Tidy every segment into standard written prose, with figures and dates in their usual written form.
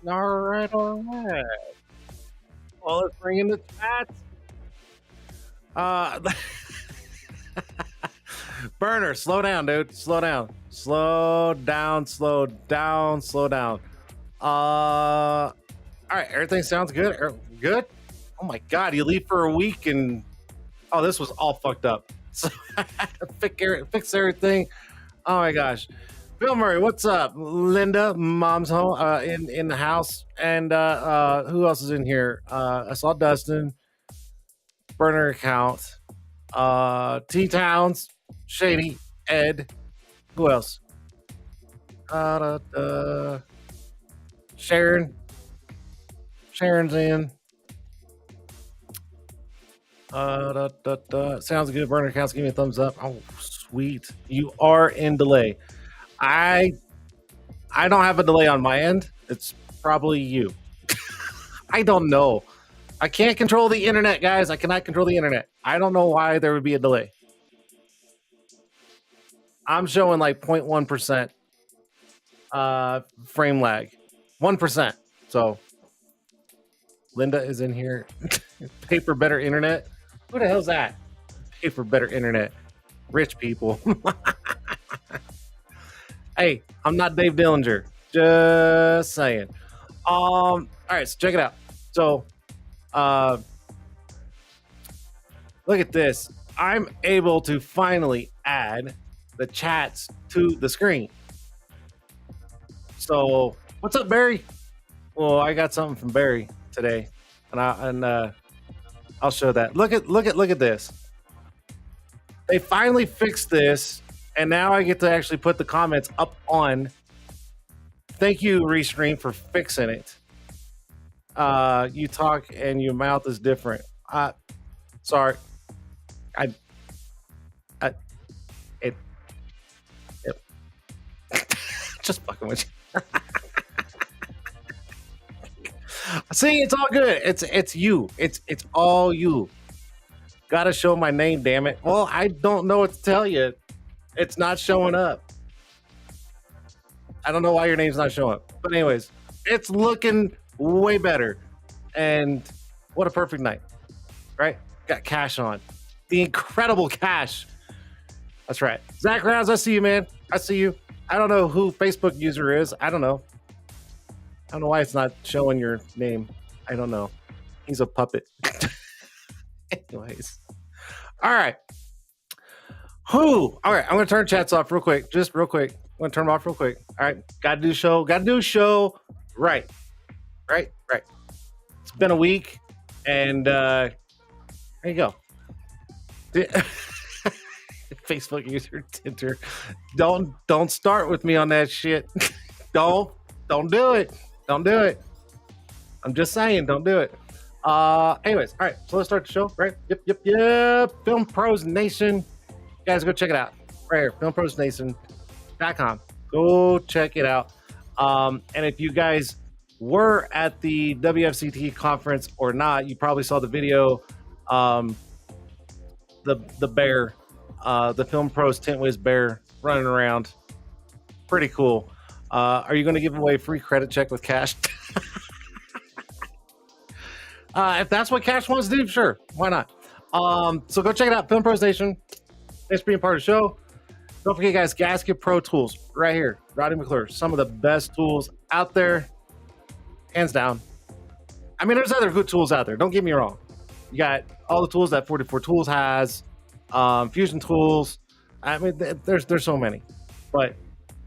All right, all right. Well, let's bring in the chat. Uh, Burner, slow down, dude. Slow down. Slow down, slow down, slow down. All right, everything sounds good. Good? Oh my God, you leave for a week and oh, this was all fucked up. So fix everything. Oh my gosh. Bill Murray, what's up? Linda, mom's home in the house. And who else is in here? I saw Dustin, burner account, T Towns, Shady, Ed. Who else? Sharon. Sharon's in. Sounds good. Burner accounts, give me a thumbs up. Oh, sweet. You are in delay. I don't have a delay on my end. It's probably you. I don't know. I can't control the internet, guys. I cannot control the internet. I don't know why there would be a delay. I'm showing like 0.1% frame lag. 1%. So Linda is in here. Pay for better internet. Who the hell's that? Pay for better internet. Rich people. Hey, I'm not Dave Dillinger. Just saying. All right, so check it out. So look at this. I'm able to finally add the chats to the screen. So what's up, Barry? Well, I got something from Barry today, and I'll show that. Look at this. They finally fixed this, and now I get to actually put the comments up on. Thank you, Restream, for fixing it. You talk and your mouth is different. Sorry. It, it just fucking with you. See, it's all good. It's you. It's all you. Gotta show my name, damn it. Well, I don't know what to tell you. It's not showing up. I don't know why your name's not showing up. But anyways, it's looking way better. And what a perfect night, right? Got Kash on. The incredible Kash. That's right. Zach Rounds, I see you, man. I see you. I don't know who Facebook user is. I don't know. I don't know why it's not showing your name. I don't know. He's a puppet. Anyways. All right. Who? All right. I'm going to turn chats off real quick. Just real quick. I'm going to turn them off real quick. All right. Got to do show. Got to do show. Right. Right. Right. It's been a week. And there you go. Facebook user Tint'er. Don't start with me on that shit. Don't do it. Don't do it. I'm just saying, don't do it. Anyways, all right, so let's start the show, right? Yep. Film Pros Nation. You guys go check it out. Right here, filmprosnation.com. Go check it out. And if you guys were at the WFCT conference or not, you probably saw the video. The bear, the Film Pros Tintwiz bear running around. Pretty cool. Are you going to give away a free credit check with Kash? If that's what Kash wants to do, sure. Why not? So go check it out. Film Pros Nation. Thanks for being part of the show. Don't forget, guys, Gasket Pro Tools right here. Roddy McClure. Some of the best tools out there. Hands down. I mean, there's other good tools out there. Don't get me wrong. You got all the tools that 44 Tools has. Fusion Tools. I mean, there's so many. But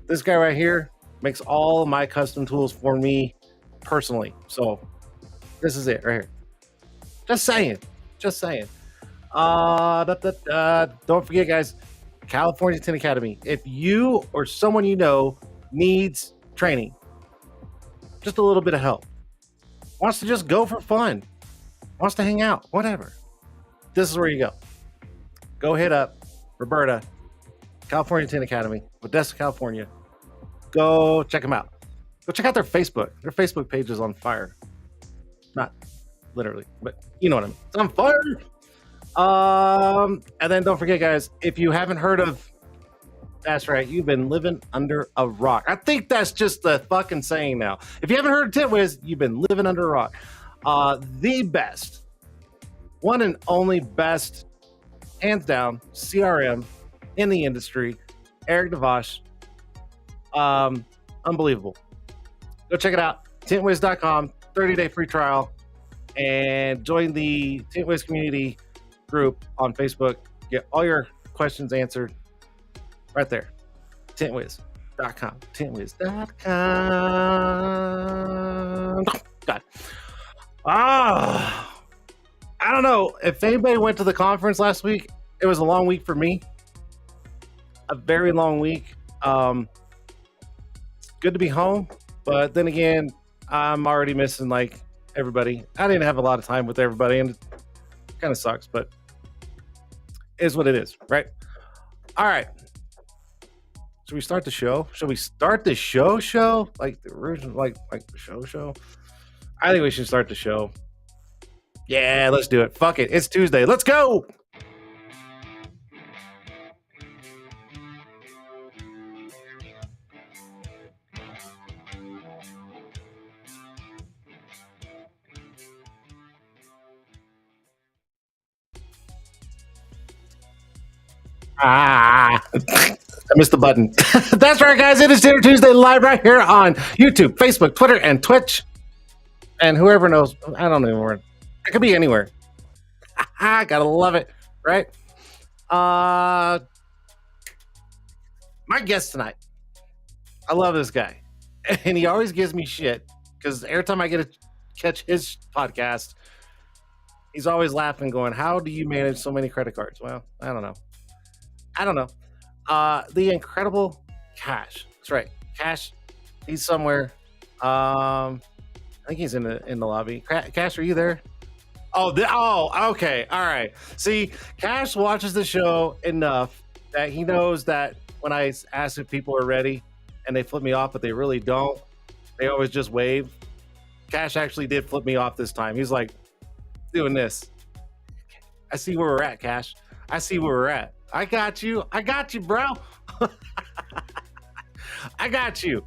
this guy right here makes all my custom tools for me personally. So this is it right here. Just saying. Don't forget, guys, California Tin Academy. If you or someone you know needs training, just a little bit of help, wants to just go for fun, wants to hang out, whatever, this is where you go. Go hit up Roberta, California Tin Academy, Modesto, California. Go check them out. Go check out their Facebook. Their Facebook page is on fire. Not literally, but you know what I mean. It's on fire. And then don't forget, guys, if you haven't heard of, that's right, you've been living under a rock. I think that's just the fucking saying now. If you haven't heard of Tintwiz, you've been living under a rock. The best, one and only best, hands down, CRM in the industry, Eric DeVosh. Unbelievable. Go check it out. Tintwiz.com, 30-day free trial, and join the Tintwiz community group on Facebook. Get all your questions answered right there. Tintwiz.com. Tintwiz.com. God. I don't know if anybody went to the conference last week. It was a long week for me. A very long week. Good to be home, but then again, I'm already missing like everybody. I didn't have a lot of time with everybody, and it kind of sucks, but it is what it is, right? All right. Should we start the show? Should we start the show? Like the original, like the show? I think we should start the show. Yeah, let's do it. Fuck it. It's Tuesday. Let's go. I missed the button. That's right, guys. It is Dinner Tuesday live right here on YouTube, Facebook, Twitter, and Twitch. And whoever knows, I don't know where. It could be anywhere. Gotta love it, right? My guest tonight. I love this guy. And he always gives me shit because every time I get to catch his podcast, he's always laughing, going, "How do you manage so many credit cards?" Well, I don't know. The incredible Kash. That's right, Kash. He's somewhere. I think he's in the lobby. Kash, are you there? Oh, okay, all right. See, Kash watches the show enough that he knows that when I ask if people are ready and they flip me off, but they really don't, they always just wave. Cash actually did flip me off this time. He's like doing this. I see where we're at, Cash. I see where we're at. I got you, bro. I got you.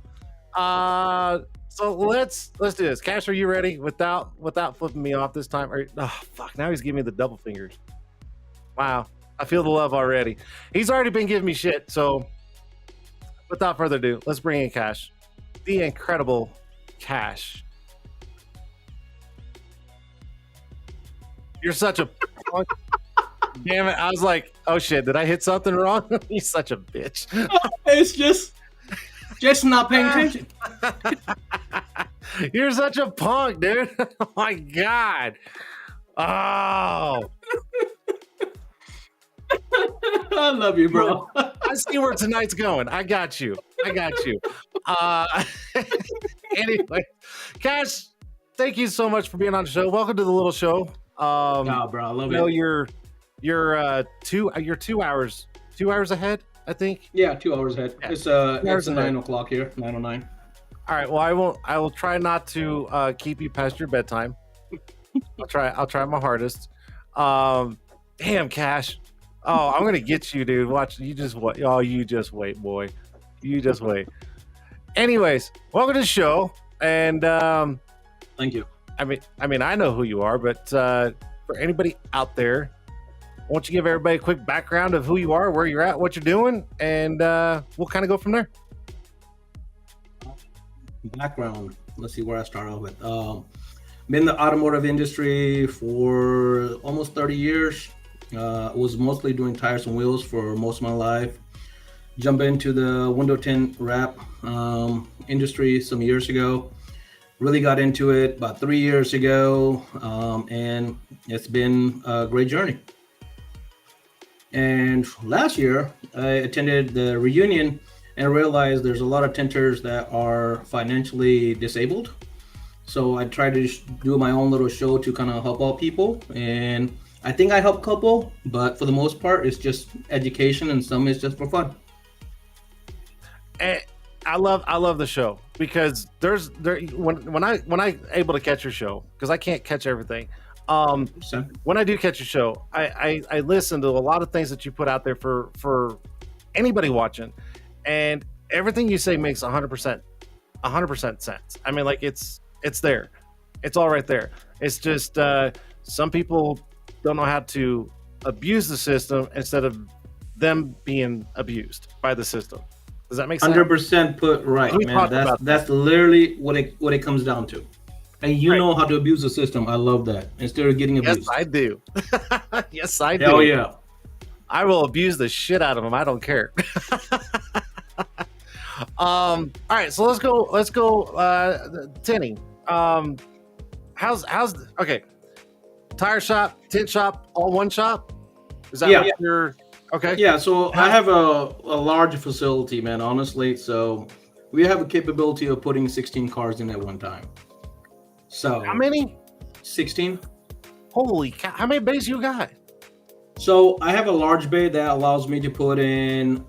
So let's do this. Cash, are you ready? Without flipping me off this time. Oh fuck! Now he's giving me the double fingers. Wow, I feel the love already. He's already been giving me shit. So without further ado, let's bring in Cash, the incredible Cash. You're such a damn it! I was like, oh shit, did I hit something wrong? He's such a bitch. It's just not paying attention. You're such a punk, dude. Oh my god. Oh. I love you, bro. I see where tonight's going. I got you. Anyway, Cash, thank you so much for being on the show. Welcome to the little show. Nah, bro, I love you know, it. you're 2 hours ahead, I think. Yeah, 2 hours ahead. Yeah. It's 9 o'clock here, 9:09. All right. Well, I will try not to keep you past your bedtime. I'll try my hardest. Damn, Cash. Oh, I'm gonna get you, dude. Watch. You just what? Oh, you just wait, boy. You just wait. Anyways, welcome to the show. And thank you. I mean, I know who you are, but for anybody out there, why don't you give everybody a quick background of who you are, where you're at, what you're doing, and we'll kind of go from there. Background. Let's see where I start off with. Been in the automotive industry for almost 30 years. Was mostly doing tires and wheels for most of my life. Jumped into the window tint wrap industry some years ago. Really got into it about 3 years ago, and it's been a great journey. And last year, I attended the reunion and realized there's a lot of tinters that are financially disabled. So I tried to do my own little show to kind of help out people. And I think I help a couple, but for the most part, it's just education and some is just for fun. And I love the show because when I able to catch your show, because I can't catch everything. When I do catch your show, I listen to a lot of things that you put out there for anybody watching, and everything you say makes 100% sense. I mean, like it's there, it's all right there. It's just some people don't know how to abuse the system instead of them being abused by the system. Does that make sense? 100% put right, man. That's literally what it comes down to. And you know how to abuse the system. I love that. Instead of getting abused. Yes, I do. Yes, I do. Hell yeah. I will abuse the shit out of them. I don't care. All right, so let's go tinting. How's okay? Tire shop, tint shop, all one shop? Is that what you're okay? Yeah, so I have a large facility, man, honestly. So we have a capability of putting 16 cars in at one time. So how many? 16. Holy cow! How many bays you got? So I have a large bay that allows me to put in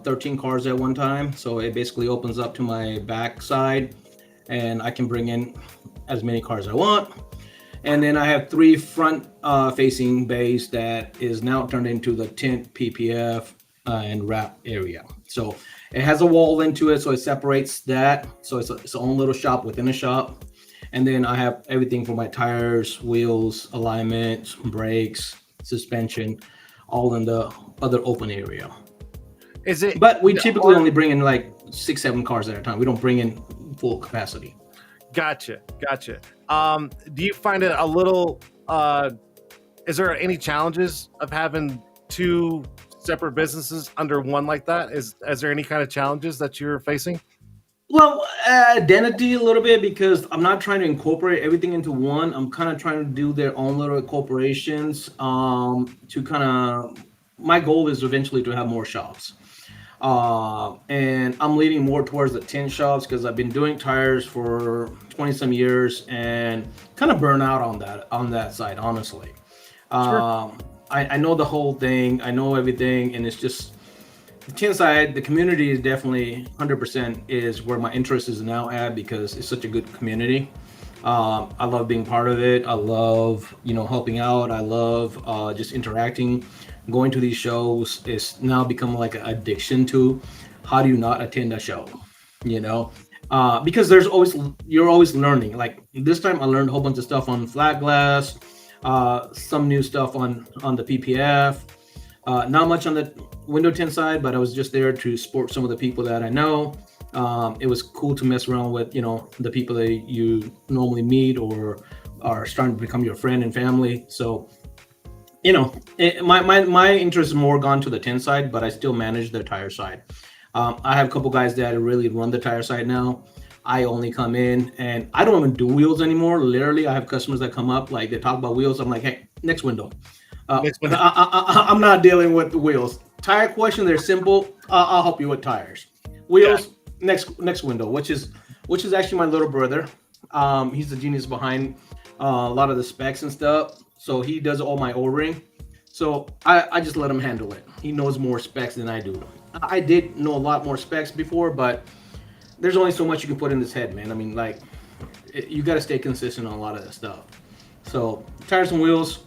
13 cars at one time. So it basically opens up to my back side, and I can bring in as many cars as I want. And then I have 3 front facing bays that is now turned into the tint, PPF, and wrap area. So it has a wall into it, so it separates that. So it's its own little shop within a shop. And then I have everything for my tires, wheels, alignment, brakes, suspension, all in the other open area. Is it? But we typically only bring in like 6-7 cars at a time. We don't bring in full capacity. Gotcha. Do you find it a little? Is there any challenges of having 2 separate businesses under one like that? Is there any kind of challenges that you're facing? Well, identity a little bit, because I'm not trying to incorporate everything into one. I'm kind of trying to do their own little corporations. To kind of, my goal is eventually to have more shops. And I'm leaning more towards the tint shops because I've been doing tires for 20 some years and kind of burn out on that side, honestly. Sure. I know the whole thing. I know everything, and it's just the tin side, the community is definitely 100% is where my interest is now at because it's such a good community. I love being part of it. I love, helping out. I love just interacting. Going to these shows is now become like an addiction to how do you not attend a show, you know? Because you're always learning. Like this time I learned a whole bunch of stuff on flat glass, some new stuff on the PPF, not much on the window tint side, but I was just there to support some of the people that I know. It was cool to mess around with, the people that you normally meet or are starting to become your friend and family. So, my interest is more gone to the tint side, but I still manage the tire side. I have a couple guys that really run the tire side now. I only come in and I don't even do wheels anymore. Literally, I have customers that come up, like they talk about wheels. I'm like, hey, next window. I'm not dealing with the wheels. Tire question, they're simple. I'll help you with tires. Wheels, next window, which is actually my little brother. He's the genius behind a lot of the specs and stuff. So he does all my ordering. So I just let him handle it. He knows more specs than I do. I did know a lot more specs before, but there's only so much you can put in this head, man. I mean, like, you got to stay consistent on a lot of that stuff. So tires and wheels,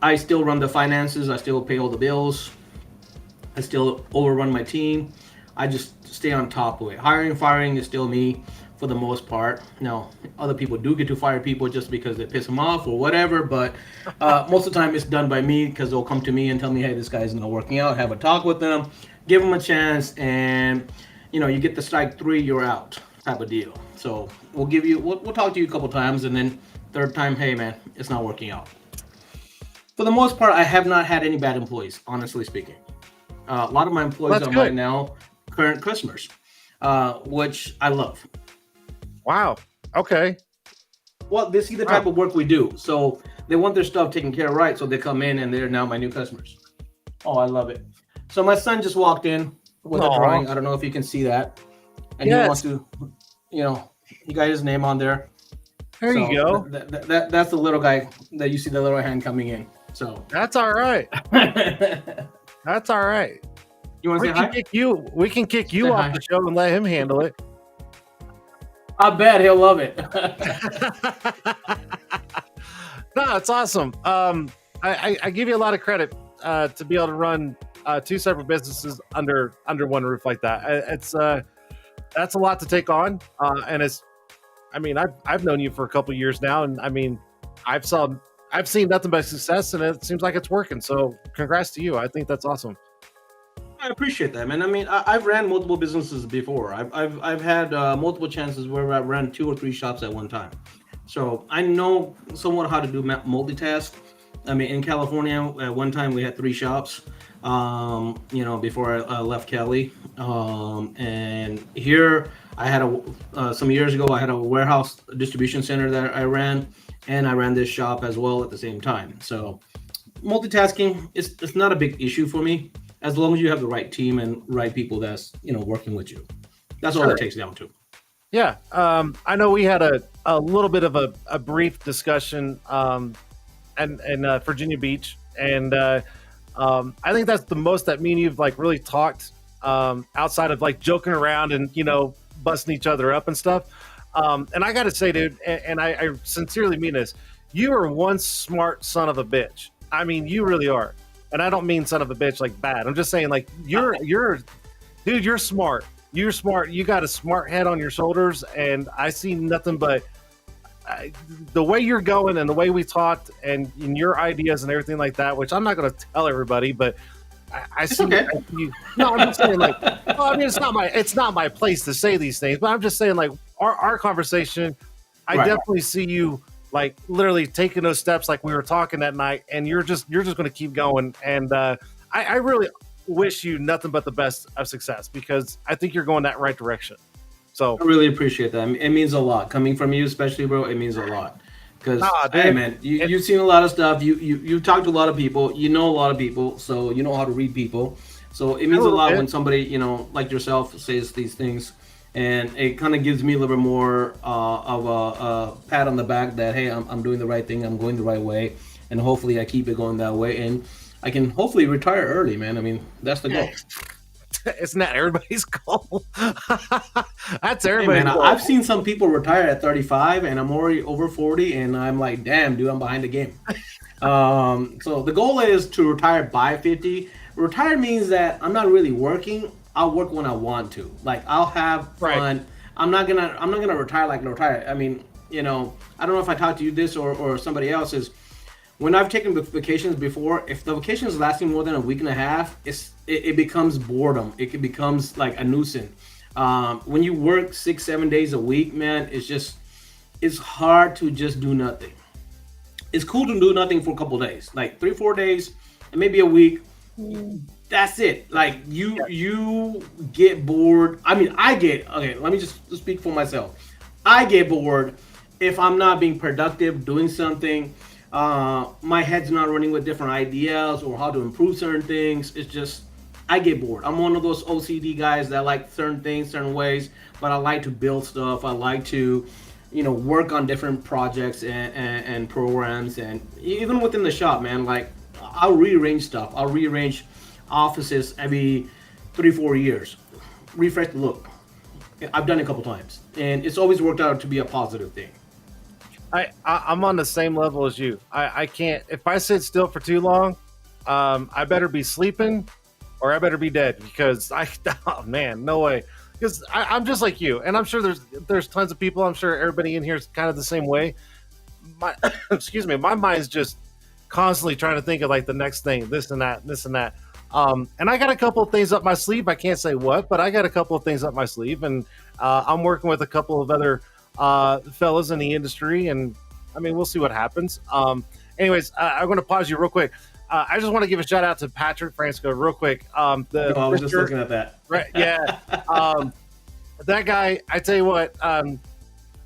I still run the finances. I still pay all the bills. I still overrun my team. I just stay on top of it. Hiring and firing is still me for the most part. Now, other people do get to fire people just because they piss them off or whatever, but most of the time it's done by me because they'll come to me and tell me, hey, this guy's not working out. Have a talk with them, give them a chance, and you get the strike 3, you're out type of deal. So we'll talk to you a couple times, and then third time, hey man, it's not working out. For the most part, I have not had any bad employees, honestly speaking. A lot of my employees are right now current customers, which I love. Wow. Okay. Well, they see the type of work we do, so they want their stuff taken care of right, so they come in and they're now my new customers. Oh, I love it. So my son just walked in with a drawing. I don't know if you can see that. And he wants to, he got his name on there. There you go. That's the little guy that you see the little hand coming in. So that's all right. That's all right. You want to say hi? We can kick you off the show and let him handle it. I bet he'll love it. No, it's awesome. I give you a lot of credit to be able to run 2 separate businesses under one roof like that. That's a lot to take on, and I've known you for a couple years now, and I mean, I've seen nothing but success, and it seems like it's working. So, congrats to you. I think that's awesome. I appreciate that, man. I mean, I've ran multiple businesses before. I've had multiple chances where I ran 2 or 3 shops at one time. So I know somewhat how to do multitask. I mean, in California, at one time we had 3 shops. Before I left Cali, and here I had some years ago I had a warehouse distribution center that I ran, and I ran this shop as well at the same time. So multitasking it's not a big issue for me as long as you have the right team and right people that's working with you. That's all it takes down to. Yeah, I know we had a little bit of a brief discussion in Virginia Beach, and I think that's the most that me and you've like really talked outside of like joking around and busting each other up and stuff. And I got to say, dude, and I sincerely mean this, you are one smart son of a bitch. I mean, you really are. And I don't mean son of a bitch like bad. I'm just saying like you're dude, you're smart. You're smart. You got a smart head on your shoulders, and I see nothing but the way you're going and the way we talked and your ideas and everything like that, which I'm not going to tell everybody, but I see. Okay. No, I'm just saying like, well, I mean, it's not my place to say these things, but I'm just saying like our conversation, I definitely see you like literally taking those steps like we were talking that night, and you're just going to keep going. And I really wish you nothing but the best of success because I think you're going that right direction. So I really appreciate that. It means a lot coming from you, especially, bro. It means a lot because hey, man, you've seen a lot of stuff. You've talked to a lot of people. You know a lot of people, so you know how to read people. So it means a lot when somebody like yourself says these things, and it kind of gives me a little bit more of a pat on the back that hey, I'm doing the right thing. I'm going the right way, and hopefully I keep it going that way, and I can hopefully retire early, man. I mean, that's the goal. Isn't that everybody's goal? That's Hey everybody's man, goal. I've seen some people retire at 35, and I'm already over 40, and I'm like, damn, dude, I'm behind the game. So the goal is to retire by 50. Retire means that I'm not really working. I'll work when I want to. Like I'll have Right. fun. I'm not gonna retire like retire. I mean, I don't know if I talked to you this or somebody else is when I've taken vacations before, if the vacation is lasting more than a week and a half, it becomes boredom. Becomes like a nuisance. When you work 6 7 days a week, man, it's hard to just do nothing. It's cool to do nothing for a couple days, like 3 4 days, and maybe a week. That's it. Like you get bored. I mean, I get okay. Let me just speak for myself. I get bored if I'm not being productive doing something. My head's not running with different ideas or how to improve certain things. It's just I get bored. I'm one of those OCD guys that like certain things, certain ways, but I like to build stuff. I like to, work on different projects and programs, and even within the shop, man. Like I'll rearrange stuff. I'll rearrange offices every 3 4 years, refresh the look. I've done it a couple times, and it's always worked out to be a positive thing. I'm on the same level as you. I can't if I sit still for too long. I better be sleeping, or I better be dead because oh man, no way. Because I'm just like you, and I'm sure there's tons of people. I'm sure everybody in here is kind of the same way. My excuse me, my mind's just constantly trying to think of like the next thing, this and that, this and that. And I got a couple of things up my sleeve. I can't say what, but I got a couple of things up my sleeve, and I'm working with a couple of other fellas in the industry, and I mean, we'll see what happens. Anyways, I'm going to pause you real quick. I just want to give a shout out to Patrick Francisco real quick. I was just looking at that. Right, yeah. That guy, I tell you what,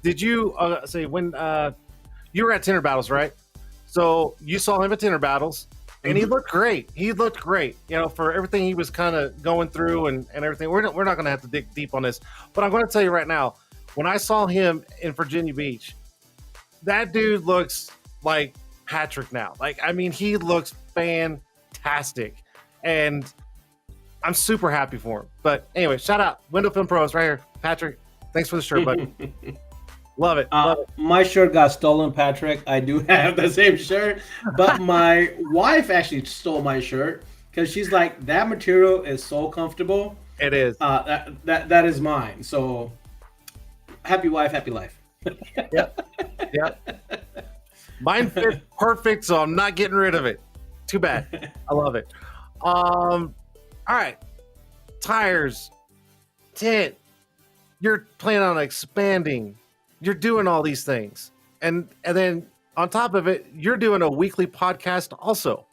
did you say when you were at Tint'er Battles, right? So you saw him at Tint'er Battles, and he looked great. He looked great, for everything he was kind of going through and everything. We're not going to have to dig deep on this, but I'm going to tell you right now, when I saw him in Virginia Beach, that dude looks like Patrick now. Like, I mean, he looks fantastic, and I'm super happy for him. But anyway, shout out Window Film Pros right here, Patrick. Thanks for the shirt, buddy. Love it. Love it. My shirt got stolen, Patrick. I do have the same shirt, but my wife actually stole my shirt because she's like, that material is so comfortable. It is. That is mine. So happy wife, happy life. Yep. Mine fits perfect, so I'm not getting rid of it. Too bad. I love it. All right. Tires, tint. You're planning on expanding. You're doing all these things, and then on top of it, you're doing a weekly podcast also.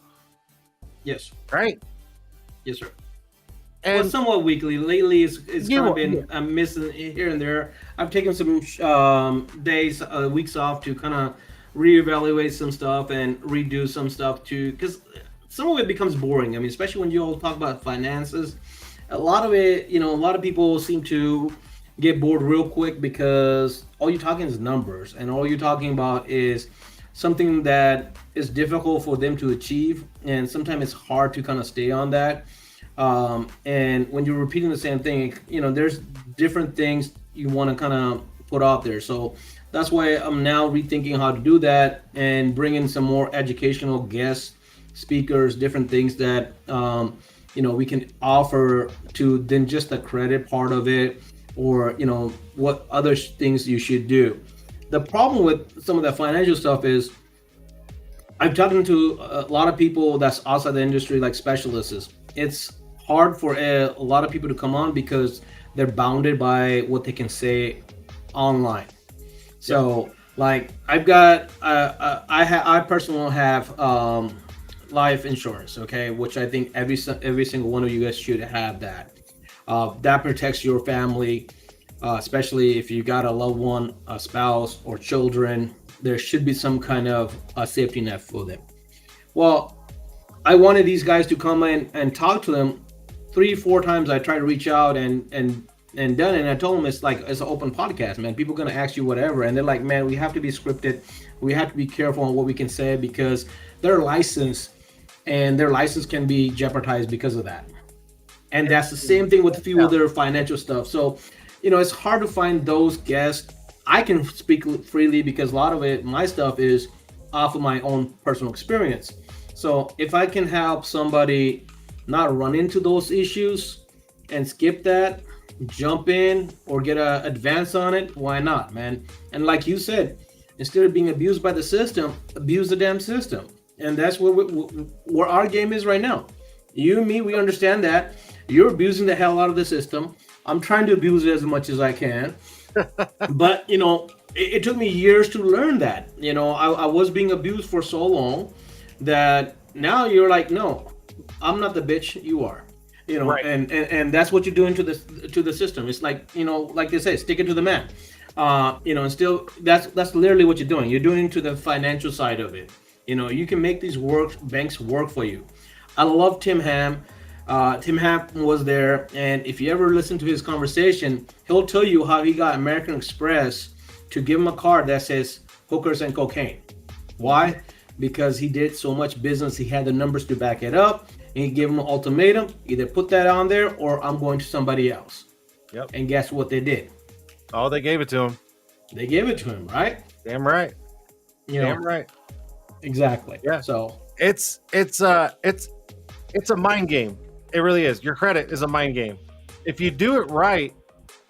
Yes. Right. Yes, sir. And well, somewhat weekly. Lately, it's kind of been missing here and there. I've taken some days, weeks off to kind of reevaluate some stuff and redo some stuff too, because some of it becomes boring. I mean, especially when you all talk about finances, a lot of it, a lot of people seem to get bored real quick because all you're talking is numbers, and all you're talking about is something that is difficult for them to achieve, and sometimes it's hard to kind of stay on that. And when you're repeating the same thing, there's different things you want to kind of put out there. So that's why I'm now rethinking how to do that and bring in some more educational guests, speakers, different things that we can offer to then just the credit part of it, or what other things you should do. The problem with some of that financial stuff is I've talked to a lot of people that's outside the industry, like specialists. It's hard for a lot of people to come on because they're bounded by what they can say online. So like I've got I personally have life insurance, okay, which I think every single one of you guys should have that. That protects your family, especially if you got a loved one, a spouse, or children. There should be some kind of a safety net for them. Well, I wanted these guys to come in and talk to them. 3-4 times I tried to reach out and done it. And I told them it's an open podcast, man. People are gonna ask you whatever, and they're like, man, we have to be scripted. We have to be careful on what we can say because they're licensed, and their license can be jeopardized because of that. And that's the same thing with a few other financial stuff. So, it's hard to find those guests. I can speak freely because a lot of it, my stuff is off of my own personal experience. So if I can help somebody not run into those issues and skip that, jump in or get a advance on it, why not, man? And like you said, instead of being abused by the system, abuse the damn system. And that's where our game is right now. You and me, we understand that. You're abusing the hell out of the system. I'm trying to abuse it as much as I can. But, it took me years to learn that. I was being abused for so long that now you're like, no, I'm not the bitch, you are. Right. And that's what you're doing to the system. It's like, like they say, stick it to the man. And still that's literally what you're doing. You're doing it to the financial side of it. You can make these banks work for you. I love Tim Ham. Tim Ham was there, and if you ever listen to his conversation, he'll tell you how he got American Express to give him a card that says hookers and cocaine. Why? Because he did so much business, he had the numbers to back it up, and he gave him an ultimatum: either put that on there or I'm going to somebody else. Yep. And guess what they did? Oh, they gave it to him. They gave it to him, right? Damn right. Damn right. Exactly. Yeah. So it's a mind game. It really is. Your credit is a mind game. If you do it right,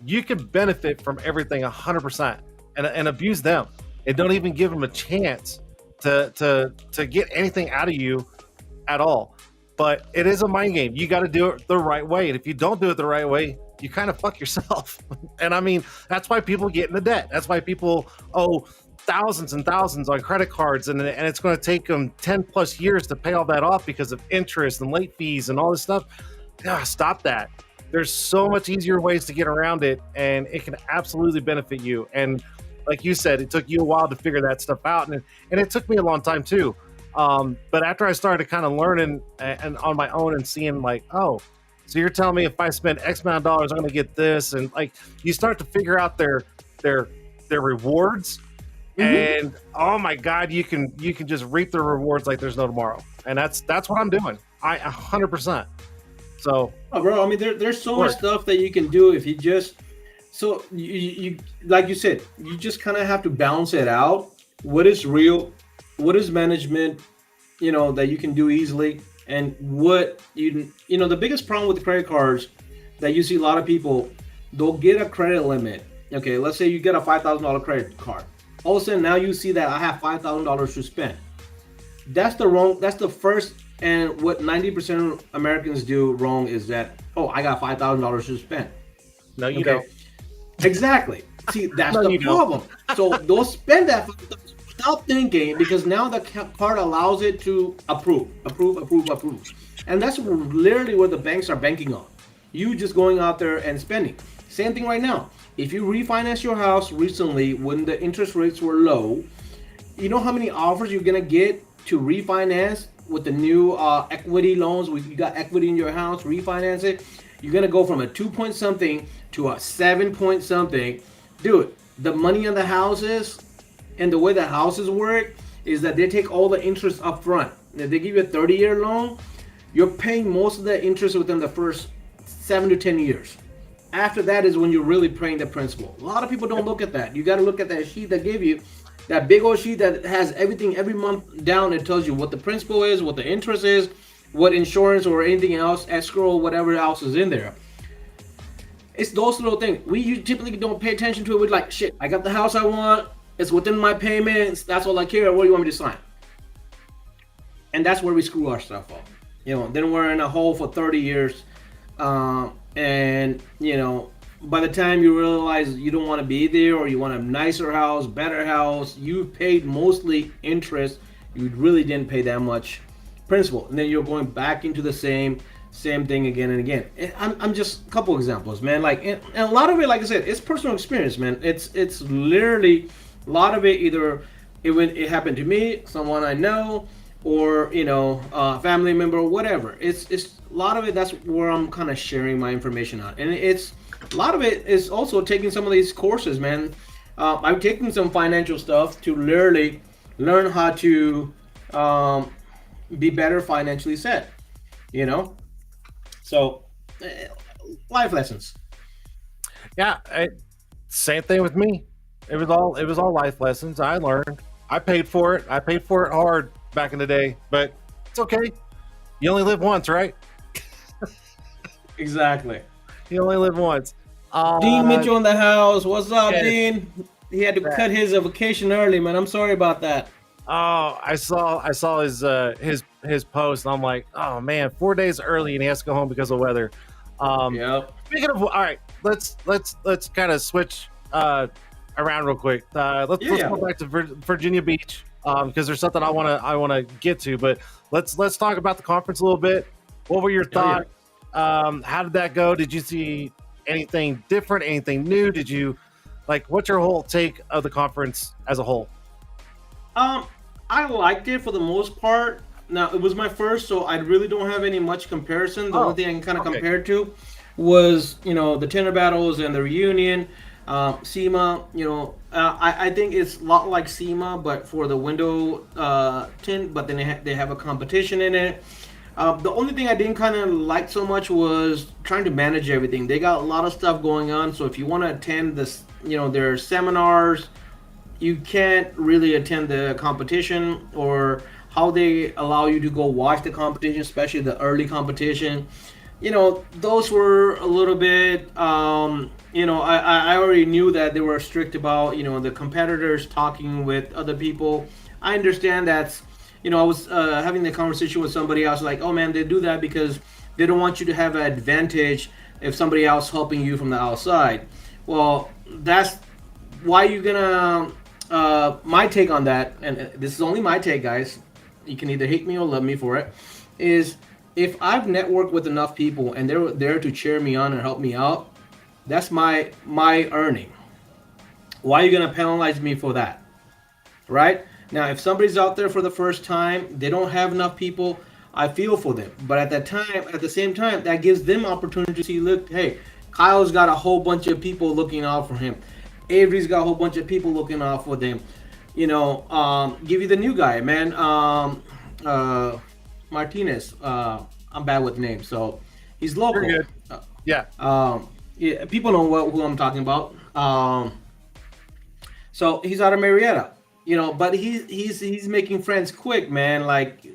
you can benefit from everything 100% and abuse them and don't even give them a chance to get anything out of you at all. But it is a mind game. You got to do it the right way. And if you don't do it the right way, you kind of fuck yourself. And I mean, that's why people get into debt. That's why people owe thousands and thousands on credit cards, and it's going to take them 10 plus years to pay all that off because of interest and late fees and all this stuff. Stop that. There's so much easier ways to get around it, and it can absolutely benefit you. And like you said, it took you a while to figure that stuff out, and it took me a long time too. But after I started kind of learning and on my own and seeing like, oh, so you're telling me if I spend X amount of dollars, I'm going to get this, and like you start to figure out their rewards. Mm-hmm. And oh my God, you can just reap the rewards like there's no tomorrow, and that's what I'm doing. 100%. So, bro, I mean, there's so much stuff that you can do if you just you like you said, you just kind of have to balance it out. What is real? What is management? That you can do easily, and what the biggest problem with the credit cards that you see a lot of people, they'll get a credit limit. Okay, let's say you get a $5,000 credit card. All of a sudden, now you see that I have $5,000 to spend. That's the first, and what 90% of Americans do wrong is that, oh, I got $5,000 to spend. No, you don't. Exactly. See, that's the problem. So they'll spend that without thinking, because now the card allows it to approve. And that's literally what the banks are banking on. You just going out there and spending. Same thing right now. If you refinance your house recently when the interest rates were low, you know how many offers you're going to get to refinance with the new equity loans? You got equity in your house, refinance it. You're going to go from a 2 point something to a 7 point something. Dude, the money on the houses and the way the houses work is that they take all the interest up front. If they give you a 30-year loan, you're paying most of the interest within the first 7 to 10 years. After that is when you're really paying the principal. A lot of people don't look at that. You got to look at that sheet they give you, that big old sheet that has everything every month down. It tells you what the principal is, what the interest is, what insurance or anything else, escrow, whatever else is in there. It's those little things. You typically don't pay attention to it. We're like, shit, I got the house I want. It's within my payments. That's all I care. What do you want me to sign? And that's where we screw our stuff up. Then we're in a hole for 30 years. And by the time you realize you don't want to be there, or you want a nicer house, better house, you paid mostly interest. You really didn't pay that much principal, and then you're going back into the same thing again and again. I'm just a couple examples, man. Like, and a lot of it, like I said, it's personal experience, man. It's literally a lot of it. Either it happened to me, someone I know, or a family member, or whatever. It's a lot of it. That's where I'm kind of sharing my information on, and it's a lot of it is also taking some of these courses, man. I'm taking some financial stuff to literally learn how to be better financially set. So life lessons. Yeah, same thing with me. It was all life lessons. I learned. I paid for it. I paid for it hard back in the day, but it's okay. You only live once, right? Exactly. You only live once. Dean Mitchell in the house. What's up, Yes, Dean? He had to that. cut his vacation early, man. I'm sorry about that. Oh, I saw his post, and I'm like, oh man, 4 days early, and he has to go home because of weather. Um, Yep. Speaking of, all right, let's kind of switch around real quick. Let's Yeah, let's yeah. go back to Virginia Beach because there's something I wanna get to, but let's talk about the conference a little bit. What were your Hell yeah. thoughts? How did that go? Did you see anything different? Anything new? Did you like? What's your whole take of the conference as a whole? Um, I liked it for the most part. Now it was my first, so I really don't have any much comparison. The only Oh, thing I can kind of okay. compare it to was, the Tint'er battles and the reunion. SEMA, I think it's a lot like SEMA, but for the window tint. But then they have a competition in it. The only thing I didn't kind of like so much was trying to manage everything. They got a lot of stuff going on, so if you want to attend this, their seminars, you can't really attend the competition, or how they allow you to go watch the competition, especially the early competition. Those were a little bit. I already knew that they were strict about the competitors talking with other people. I understand that's. I was having the conversation with somebody else, like, oh man, they do that because they don't want you to have an advantage if somebody else helping you from the outside. Well, that's why you gonna my take on that, and this is only my take, guys. You can either hate me or love me for it. Is if I've networked with enough people and they're there to cheer me on and help me out, that's my earning. Why are you gonna penalize me for that? Right? Now, if somebody's out there for the first time, they don't have enough people. I feel for them, but at the same time, that gives them opportunity to see. Look, hey, Kyle's got a whole bunch of people looking out for him. Avery's got a whole bunch of people looking out for them. Give you the new guy, man. Uh, Martinez. I'm bad with names, so he's You're local. good. Yeah. Yeah, people know who I'm talking about. So he's out of Marietta, but he's making friends quick, man. Like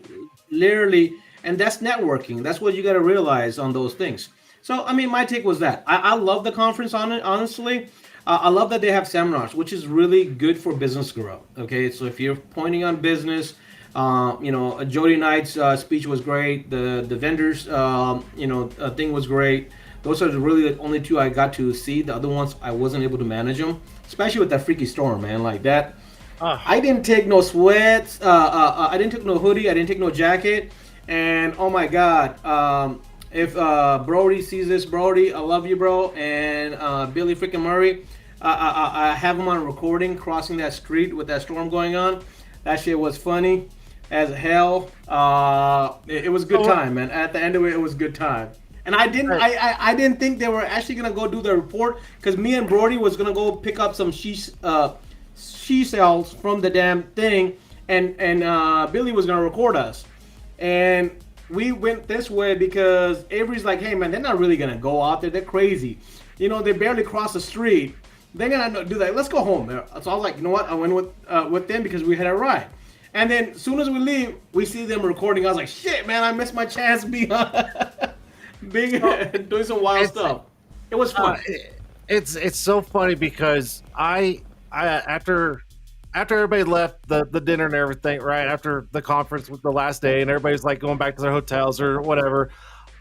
literally, and that's networking. That's what you got to realize on those things. So I mean, my take was that I love the conference on it. Honestly, I love that they have seminars, which is really good for business growth. Okay, so if you're pointing on business, Jody Knight's speech was great. The vendors, thing was great. Those are really the only two I got to see. The other ones I wasn't able to manage them, especially with that freaky storm, man. Like that, Uh, I didn't take no sweats. I didn't take no hoodie. I didn't take no jacket. And oh my God, if Brody sees this, Brody, I love you, bro. And Billy freaking Murray, I have him on recording crossing that street with that storm going on. That shit was funny as hell. It was a good oh, time, man. At the end of it, it was a good time. And I didn't, hey, I didn't think they were actually gonna go do the report because me and Brody was gonna go pick up some she cells from the damn thing, and Billy was gonna record us, and we went this way because Avery's like, hey man, they're not really gonna go out there. They're crazy. They barely cross the street. They're gonna do that. Let's go home. So I was like, you know what? I went with them because we had a ride. And then as soon as we leave, we see them recording. I was like, shit, man, I missed my chance being being so doing some wild it's stuff. It was uh, fun. it's so funny because I after everybody left the dinner and everything, right after the conference was the last day, and everybody's like going back to their hotels or whatever.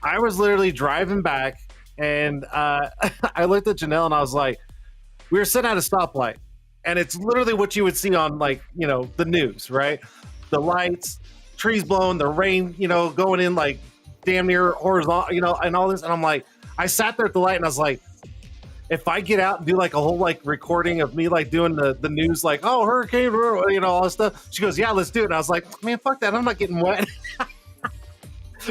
I was literally driving back, and I looked at Janelle and I was like, we were sitting at a stoplight, and it's literally what you would see on like the news, right? The lights, trees blowing, the rain, going in like damn near horizontal, and all this, and I'm like, I sat there at the light and I was like, if I get out and do like a whole like recording of me like doing the news, like, oh, hurricane, all that stuff. She goes, yeah, let's do it. And I was like, man, fuck that. I'm not getting wet.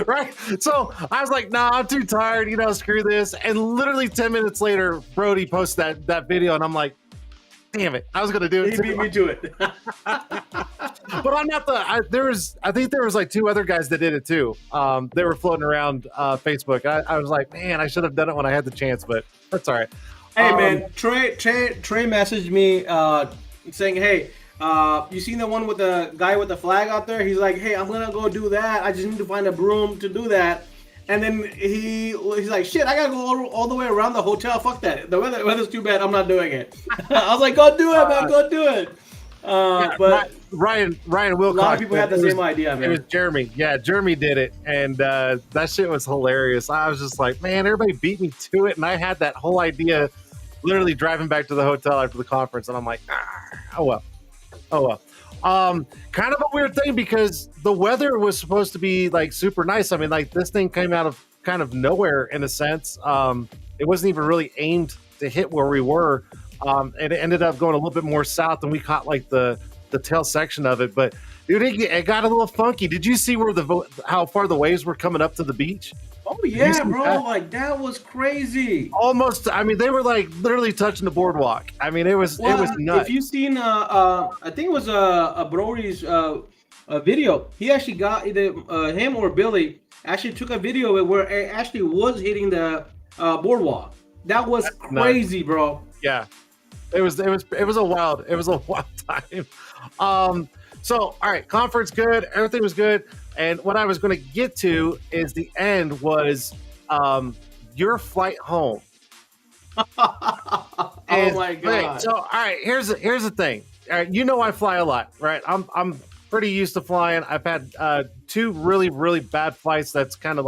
Right. So I was like, nah, I'm too tired, screw this. And literally 10 minutes later, Brody posted that video, and I'm like, damn it, I was gonna do it He too. beat me to it. but I'm not I think there was like 2 other guys that did it too. They were floating around Facebook. I was like, man, I should have done it when I had the chance, but that's all right. Hey man, Trey messaged me saying, hey, you seen the one with the guy with the flag out there? He's like, hey, I'm gonna go do that. I just need to find a broom to do that. And then he's like, shit, I gotta go all the way around the hotel. Fuck that. The weather's too bad. I'm not doing it. I was like, go do it, man. Go do it. But Ryan Wilcox. A lot of people had the same idea, man. It was Jeremy. Yeah, Jeremy did it, and that shit was hilarious. I was just like, man, everybody beat me to it, and I had that whole idea literally driving back to the hotel after the conference, and I'm like, oh well. Kind of a weird thing because the weather was supposed to be like super nice. I mean, like this thing came out of kind of nowhere in a sense. It wasn't even really aimed to hit where we were. It ended up going a little bit more south, and we caught like the tail section of it. But dude, it got a little funky. Did you see where how far the waves were coming up to the beach? Oh yeah, bro! That? Like that was crazy. Almost. I mean, they were like literally touching the boardwalk. I mean, it was nuts. If you seen, I think it was a Brody's video. He actually got either him or Billy actually took a video of it where it actually was hitting the boardwalk. That was crazy, bro. Yeah, it was a wild time. So all right, conference good, everything was good. And what I was going to get to is the end was your flight home. Oh my god! Right, so all right, here's the thing. All right, you know I fly a lot, right? I'm pretty used to flying. I've had 2 really really bad flights that's kind of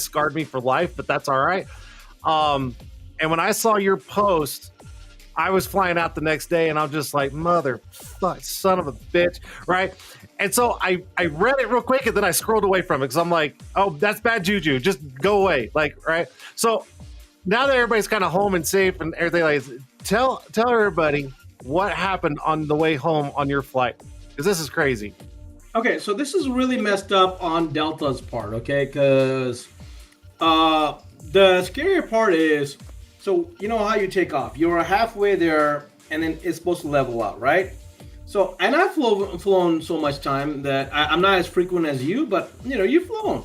scarred me for life, but that's all right. And when I saw your post, I was flying out the next day, and I'm just like, son of a bitch, right? And so I read it real quick, and then I scrolled away from it because I'm like, oh, that's bad juju. Just go away, like, right? So now that everybody's kind of home and safe and everything, like, tell everybody what happened on the way home on your flight, because this is crazy. Okay, so this is really messed up on Delta's part, okay? Because the scary part is, so you know how you take off. You're halfway there, and then it's supposed to level out, right? So, and I've flown so much time that I'm not as frequent as you, but you know, you've flown.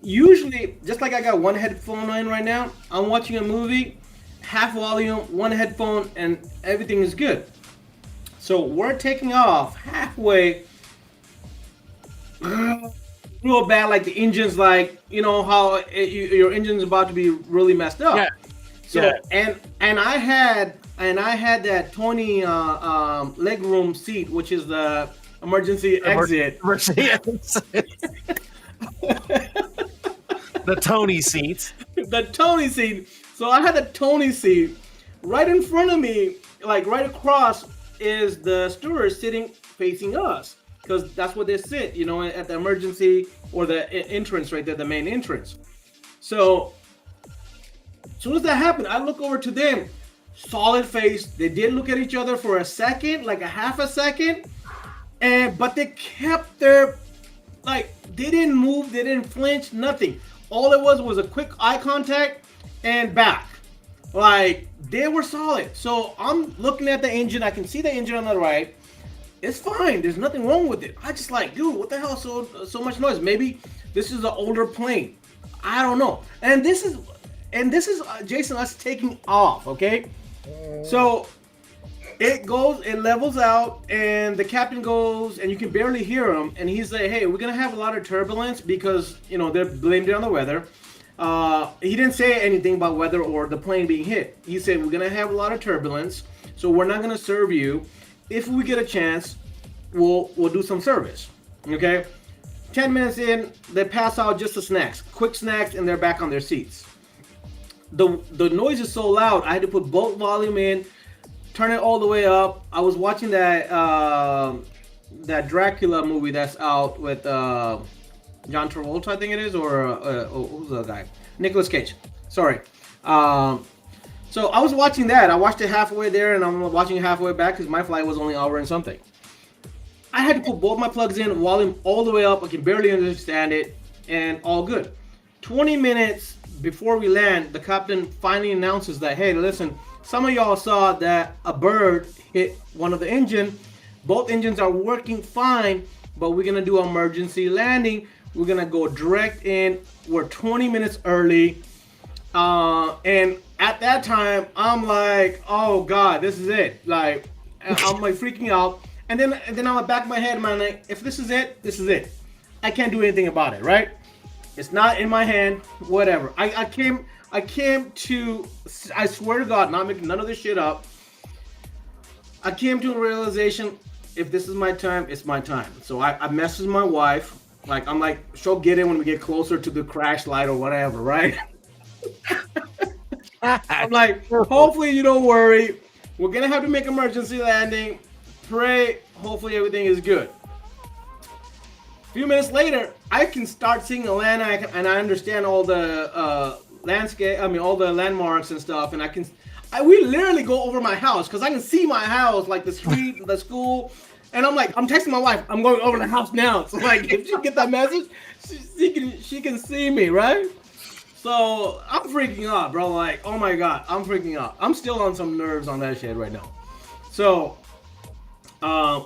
Usually, just like I got one headphone in right now, I'm watching a movie, half volume, one headphone, and everything is good. So we're taking off halfway, real bad, like the engine's like, you know how your engine's about to be really messed up. Yeah. So yeah. and I had that Tony legroom seat, which is the emergency exit. The Tony seat. The Tony seat. So I had the Tony seat right in front of me, like right across is the steward sitting facing us, because that's where they sit, you know, at the emergency or the entrance right there, the main entrance. So as soon as that happened, I look over to them, solid face. They did look at each other for a second, like a half a second, but they kept their, like, they didn't move, they didn't flinch, nothing. All it was a quick eye contact and back. Like, they were solid. So I'm looking at the engine. I can see the engine on the right. It's fine. There's nothing wrong with it. I just like, dude, what the hell? So much noise. Maybe this is an older plane. I don't know. And this is Jason, us taking off, okay? So it levels out, and the captain goes, and you can barely hear him, and he's like, hey, we're gonna have a lot of turbulence because, you know, they're blamed it on the weather. He didn't say anything about weather or the plane being hit. He said, we're gonna have a lot of turbulence, so we're not gonna serve you. If we get a chance, we'll do some service, okay? 10 minutes in, they pass out just the snacks, quick snacks, and they're back on their seats. The noise is so loud, I had to put both volume in, turn it all the way up. I was watching that Dracula movie that's out with John Travolta, I think it is, or who's the guy? Nicolas Cage. Sorry. So I was watching that. I watched it halfway there, and I'm watching it halfway back because my flight was only an hour and something. I had to put both my plugs in, volume all the way up. I can barely understand it, and all good. 20 minutes before we land, the captain finally announces that, hey, listen, some of y'all saw that a bird hit one of the engine, Both engines are working fine, but we're gonna do emergency landing. We're gonna go direct in. We're 20 minutes early. And at that time, I'm like, oh God, this is it. Like, I'm like freaking out. And then I'm like back of my head, man, like, if this is it, this is it. I can't do anything about it, right? It's not in my hand, whatever. I came to, I swear to God, not making none of this shit up. I came to a realization, if this is my time, it's my time. So I messaged my wife. Like, I'm like, she'll get in when we get closer to the crash light or whatever, right? I'm like, hopefully you don't worry. We're going to have to make emergency landing. Pray, hopefully everything is good. A few minutes later, I can start seeing Atlanta, and I understand all the landscape. I mean, all the landmarks and stuff. And we literally go over my house because I can see my house, like the street, the school. And I'm like, I'm texting my wife. I'm going over the house now. So like, if she get that message, she can see me, right? So I'm freaking out, bro. Like, oh my God, I'm freaking out. I'm still on some nerves on that shit right now. So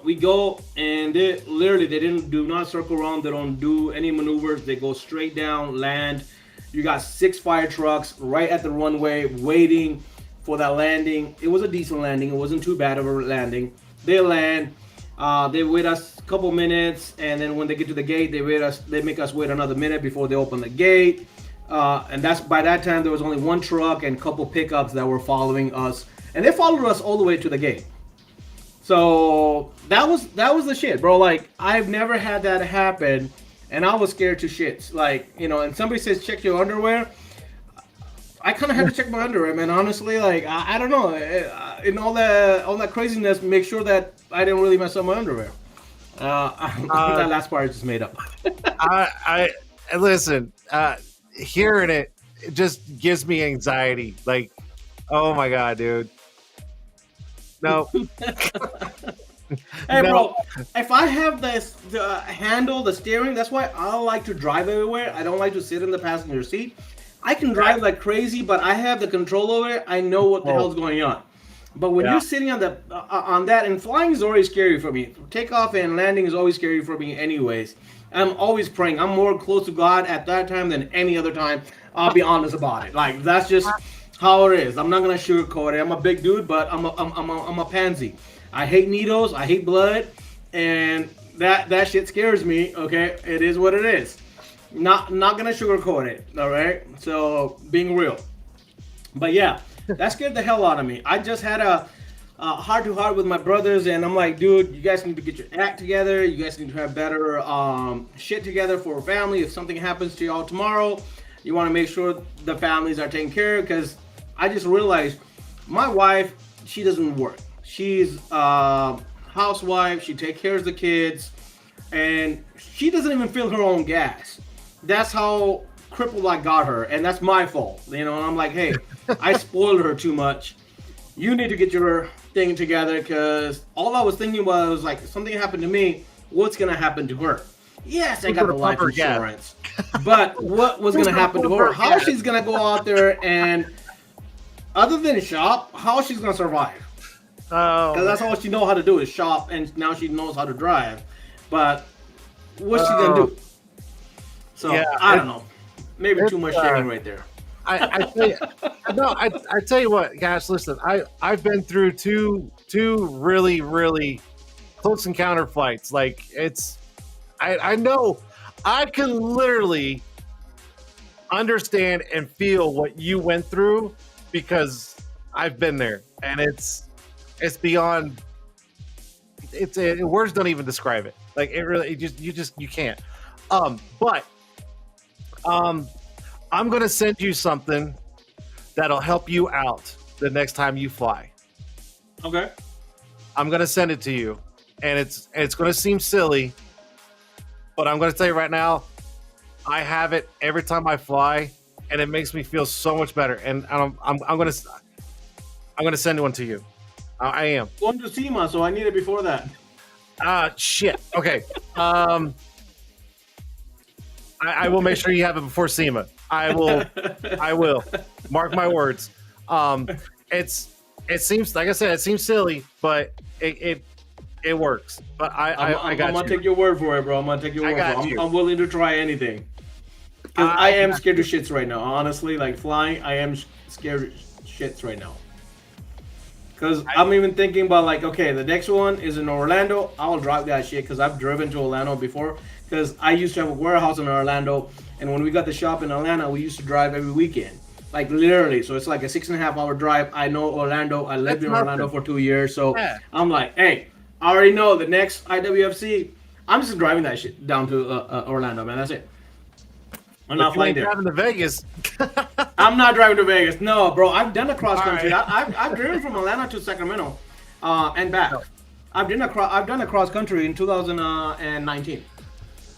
we go, and they do not circle around. They don't do any maneuvers. They go straight down, land. You got 6 fire trucks right at the runway waiting for that landing. It was a decent landing. It wasn't too bad of a landing. They land. They wait us a couple minutes, and then when they get to the gate, they make us wait another minute before they open the gate. And that's by that time there was only one truck and a couple pickups that were following us, and they followed us all the way to the gate. So that was the shit, bro. Like, I've never had that happen, and I was scared to shits. Like, you know, and somebody says check your underwear. I kind of had to check my underwear, man. Honestly, like I don't know, in all that craziness, make sure that I didn't really mess up my underwear. That last part is just made up. I listen. Hearing it just gives me anxiety. Like, oh my God, dude. No. Hey, bro, if I have the handle, the steering, that's why I like to drive everywhere. I don't like to sit in the passenger seat. I can drive like crazy, but I have the control over it. I know what the hell's going on. But when you're sitting on that, and flying is always scary for me. Takeoff and landing is always scary for me anyways. I'm always praying. I'm more close to God at that time than any other time. I'll be honest about it. Like, that's just how it is. I'm not gonna sugarcoat it. I'm a big dude, but I'm a pansy. I hate needles. I hate blood, and that shit scares me. Okay, it is what it is. Not gonna sugarcoat it. All right. So being real. But yeah, that scared the hell out of me. I just had a heart-to-heart with my brothers, and I'm like, dude, you guys need to get your act together. You guys need to have better shit together for a family. If something happens to y'all tomorrow, you want to make sure the families are taken care of, because I just realized my wife, she doesn't work. She's a housewife. She takes care of the kids, and she doesn't even fill her own gas. That's how crippled I got her, and that's my fault. You know, and I'm like, hey, I spoiled her too much. You need to get your thing together, because all I was thinking was, like, if something happened to me, what's going to happen to her? Yes, I got the life insurance. But what was going to happen to her? How she's going to go out there and, other than shop, how she's going to survive? Because that's all she knows how to do is shop, and now she knows how to drive. But what's she going to do? So, yeah, I don't know. Maybe too much sharing right there. I tell you what, guys, listen, I've been through two really, really close encounter flights. Like, I know I can literally understand and feel what you went through, because I've been there, and it's beyond, words don't even describe it. Like, it really, you can't. But I'm going to send you something that'll help you out the next time you fly. Okay. I'm going to send it to you, and it's going to seem silly, but I'm going to tell you right now, I have it every time I fly, and it makes me feel so much better. And I'm going to send one to you. I am. Going to SEMA, so I need it before that. Shit. Okay. I will make sure you have it before SEMA. I will. Mark my words. It seems, like I said, it seems silly, but it It works, but I I'm got gonna you. take your word for it, bro. I'm gonna take your I word for it. got you. I'm willing to try anything because I I am got scared to you. shits right now. Honestly, like flying, I am scared to shits right now. Because I I'm even thinking about like, okay, the next one is in Orlando. I'll drive that shit because I've driven to Orlando before. Because I used to have a warehouse in Orlando, and when we got the shop in Atlanta, we used to drive every weekend, like literally. So it's like a 6.5 hour drive. I know Orlando. I lived That's in Orlando nothing. for 2 years, so Yeah. I'm like, hey, I already know the next IWFC. I'm just driving that shit down to Orlando, man. That's it. I'm But not you flying ain't there. driving to Vegas. I'm not driving to Vegas. No, bro. I've done a cross All country. right. I've driven from Atlanta to Sacramento, and back. No, I've done a cross country in 2019. nope.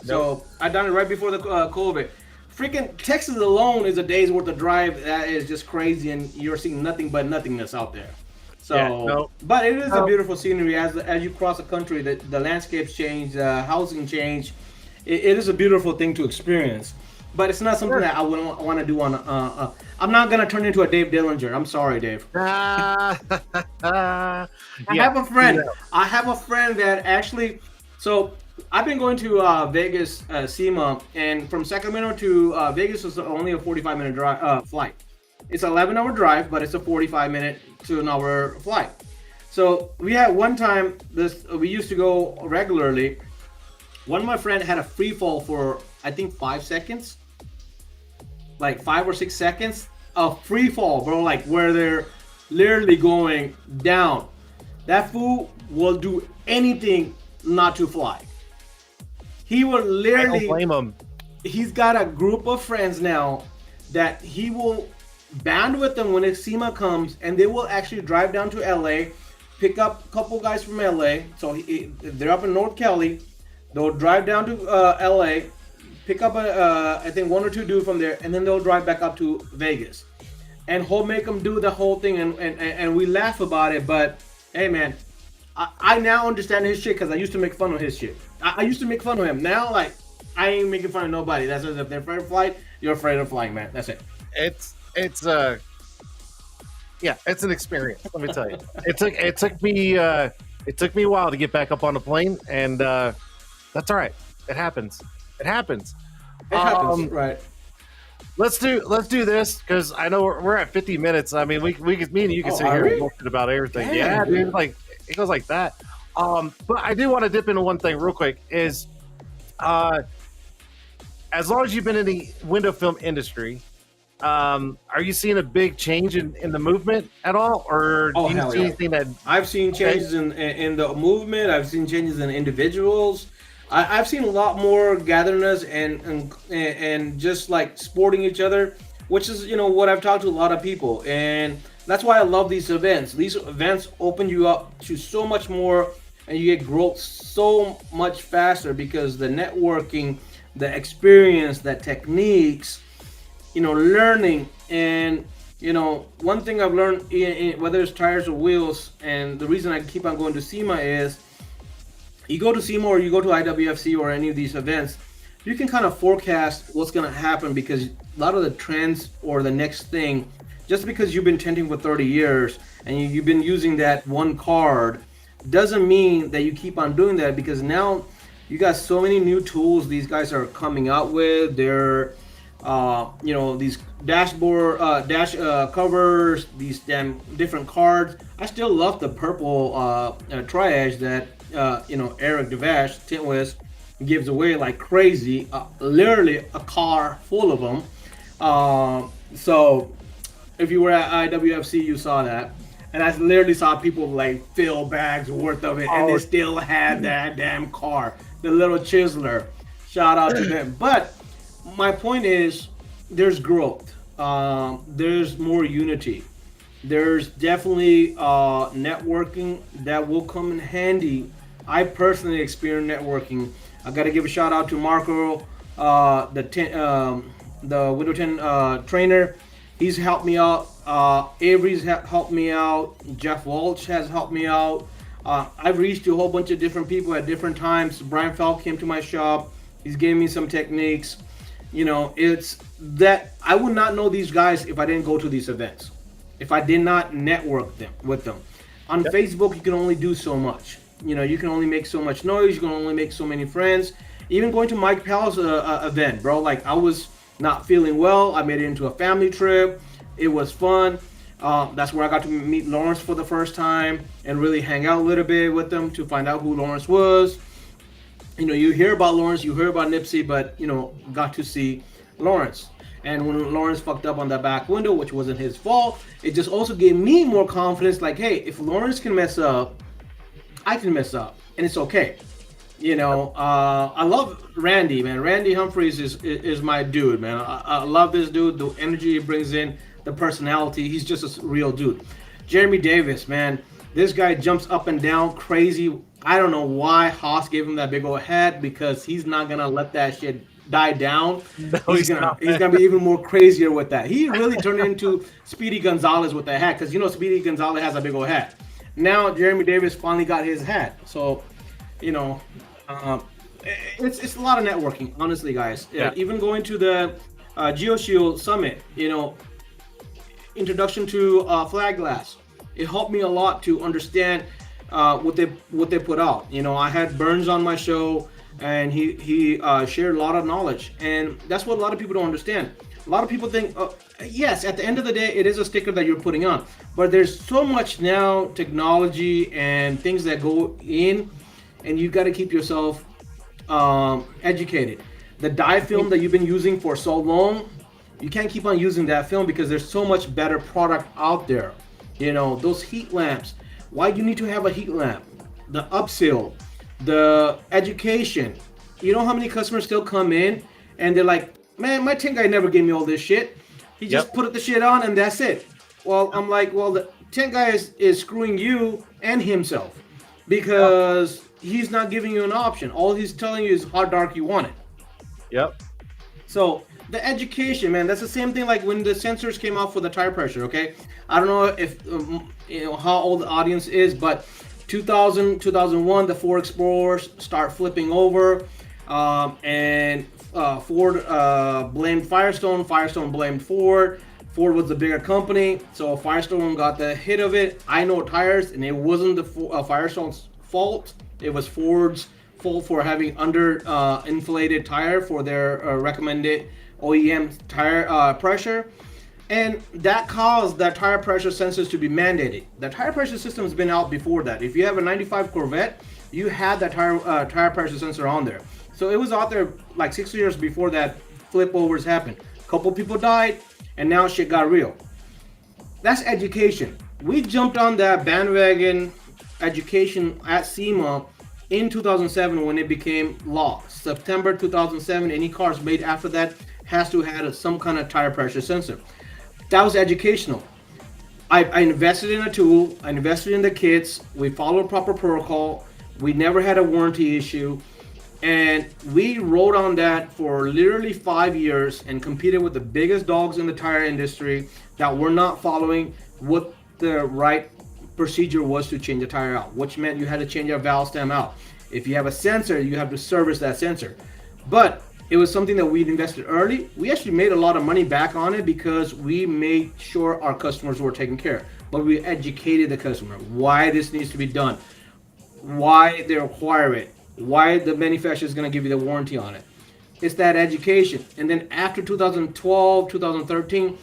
So I done it right before the COVID. Freaking Texas alone is a day's worth of drive. That is just crazy, and you're seeing nothing but nothingness out there. Yeah, So, no, but it is a no. beautiful scenery as you cross the country. The landscapes change, housing change. It is a beautiful thing to experience. But it's not something Sure. that I would want to do on. I'm not gonna turn into a Dave Dillinger. I'm sorry, Dave. Ah, I yeah, have a yeah. friend. I have a friend that actually. So I've been going to Vegas, SEMA, and from Sacramento to Vegas is only a 45-minute drive flight. It's an 11-hour drive, but it's a 45-minute to an hour flight. So we had one time this we used to go regularly. One of my friend had a free fall for I think 5 seconds, like 5 or 6 seconds of free fall, bro. Like where they're literally going down. That fool will do anything not to fly. He will I don't literally. blame them. He's got a group of friends now that he will band with them when SEMA comes, and they will actually drive down to LA, pick up a couple guys from LA. So they're up in North Cali. They'll drive down to LA, pick up I think one or two dudes from there, and then they'll drive back up to Vegas, and he'll make them do the whole thing, and we laugh about it. But hey, man, I now understand his shit because I used to make fun of his shit. I used to make fun of him. Now, like, I ain't making fun of nobody. That's if they're afraid of flight, you're afraid of flying, man. That's it. It's yeah, it's an experience. Let me tell you. It took me a while to get back up on the plane, and that's all right. It happens. It happens. It happens, right? Let's do this because I know we're at 50 minutes. I mean, we could me and you can Oh, sit are here we? and bullshit about everything. Damn, Yeah, dude. dude. Like it goes like that. But I do want to dip into one thing real quick. Is as long as you've been in the window film industry, are you seeing a big change in the movement at all, or Oh, do you hell see yeah. anything that? I've seen changes in the movement. I've seen changes in individuals. I've seen a lot more gatherness and just like sporting each other, which is what I've talked to a lot of people, and that's why I love these events. These events open you up to so much more, and you get growth so much faster because the networking, the experience, the techniques, learning. And one thing I've learned, whether it's tires or wheels, and the reason I keep on going to SEMA is you go to SEMA or you go to IWFC or any of these events, you can kind of forecast what's going to happen because a lot of the trends or the next thing, just because you've been tenting for 30 years and you've been using that one card, doesn't mean that you keep on doing that, because now you got so many new tools these guys are coming out with. They're these dashboard covers, these damn different cards. I still love the purple triage that Eric Devash Tint'er gives away like crazy. Literally a car full of them. So if you were at IWFC, you saw that. And I literally saw people like fill bags worth of it, and they still had that damn car, the little chiseler. Shout out to them. But my point is, there's growth. There's more unity. There's definitely networking that will come in handy. I personally experienced networking. I got to give a shout out to Marco, the Window 10 trainer. He's helped me out. Avery's helped me out. Jeff Walsh has helped me out. I've reached to a whole bunch of different people at different times. Brian Falk came to my shop. He's gave me some techniques. It's that I would not know these guys if I didn't go to these events. If I did not network with them. On Facebook, you can only do so much. You can only make so much noise. You can only make so many friends. Even going to Mike Powell's event, bro. Like, I was not feeling well. I made it into a family trip. It was fun. That's where I got to meet Lawrence for the first time and really hang out a little bit with them to find out who Lawrence was. You hear about Lawrence, you hear about Nipsey, but got to see Lawrence. And when Lawrence fucked up on that back window, which wasn't his fault, it just also gave me more confidence. Like, hey, if Lawrence can mess up, I can mess up, and it's okay. I love Randy, man. Randy Humphreys is my dude, man. I love this dude. The energy he brings in, the personality. He's just a real dude. Jeremy Davis, man. This guy jumps up and down crazy. I don't know why Haas gave him that big old hat, because he's not gonna let that shit die down. No, he's gonna be even more crazier with that. He really turned into Speedy Gonzalez with that hat, because Speedy Gonzalez has a big old hat. Now Jeremy Davis finally got his hat. So, it's a lot of networking, honestly, guys. Yeah. Even going to the GeoShield Summit, introduction to flag glass. It helped me a lot to understand what they put out. I had Burns on my show, and he shared a lot of knowledge, and that's what a lot of people don't understand. A lot of people think, yes, at the end of the day, it is a sticker that you're putting on, but there's so much now technology and things that go in, and you got to keep yourself educated. The dye film that you've been using for so long, you can't keep on using that film, because there's so much better product out there. Those heat lamps. Why do you need to have a heat lamp? The upsell, the education. You know how many customers still come in and they're like, man, my tint guy never gave me all this shit. He just put the shit on and that's it. Well, I'm like, well, the tint guy is screwing you and himself, because he's not giving you an option. All he's telling you is how dark you want it. Yep. So the education, man, that's the same thing like when the sensors came out for the tire pressure, okay? I don't know if, how old the audience is, but 2000, 2001, the Ford Explorers start flipping over, and Ford blamed Firestone. Firestone blamed Ford. Ford was the bigger company, so Firestone got the hit of it. I know tires, and it wasn't the Firestone's fault. It was Ford's fault for having inflated tire for their recommended OEM tire pressure. And that caused that tire pressure sensors to be mandated. The tire pressure system has been out before that. If you have a 95 Corvette, you had that tire pressure sensor on there. So it was out there like 6 years before that flip overs happened. A couple people died, and now shit got real. That's education. We jumped on that bandwagon education at SEMA in 2007 when it became law. September 2007, any cars made after that has to have some kind of tire pressure sensor. That was educational. I invested in a tool. I invested in the kits. We followed proper protocol. We never had a warranty issue. And we rode on that for literally 5 years and competed with the biggest dogs in the tire industry that were not following what the right procedure was to change a tire out, which meant you had to change your valve stem out. If you have a sensor, you have to service that sensor. But it was something that we'd invested early. We actually made a lot of money back on it because we made sure our customers were taken care of. But we educated the customer why this needs to be done, why they require it, why the manufacturer is going to give you the warranty on it. It's that education. And then after 2012, 2013,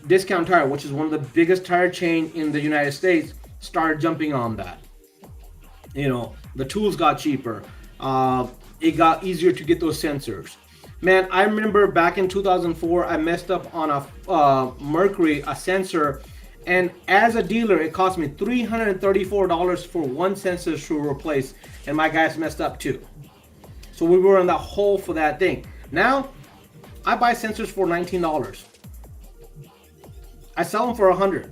Discount Tire, which is one of the biggest tire chain in the United States, started jumping on that. The tools got cheaper. It got easier to get those sensors. Man, I remember back in 2004, I messed up on a Mercury, a sensor, and as a dealer, it cost me $334 for one sensor to replace, and my guys messed up too. So we were in the hole for that thing. Now, I buy sensors for $19. I sell them for $100,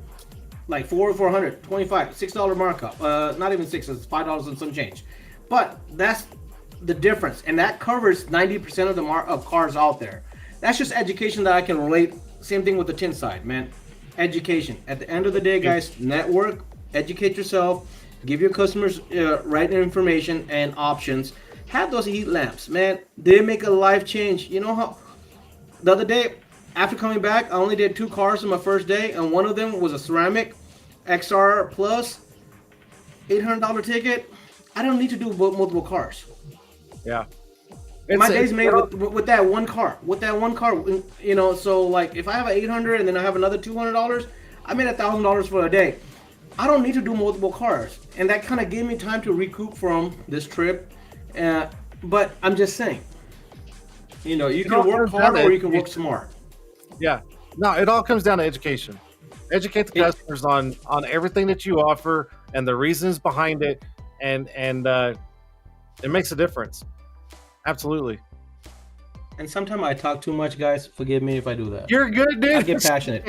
like $4 for $100, $25, $6 markup. Not even $6, it's $5 and some change. But that's the difference, and that covers 90% of the of cars out there. That's just education that I can relate. Same thing with the tint side, man. Education. At the end of the day, guys, network, educate yourself, give your customers right information and options. Have those heat lamps, man. They make a life change. You know how the other day, after coming back, I only did 2 cars on my first day, and one of them was a ceramic XR Plus, $800 ticket. I don't need to do multiple cars. Yeah. My day's made with that one car. With that one car, you know. So like, if I have an 800 and then I have another $200, I made $1,000 for a day. I don't need to do multiple cars, and that kind of gave me time to recoup from this trip. But I'm just saying, you know, you can work hard or you can work smart. Yeah. No, it all comes down to education. Educate the customers on everything that you offer and the reasons behind it, and it makes a difference. Absolutely. And sometimes I talk too much, guys. Forgive me if I do that. You're good, dude. I get passionate.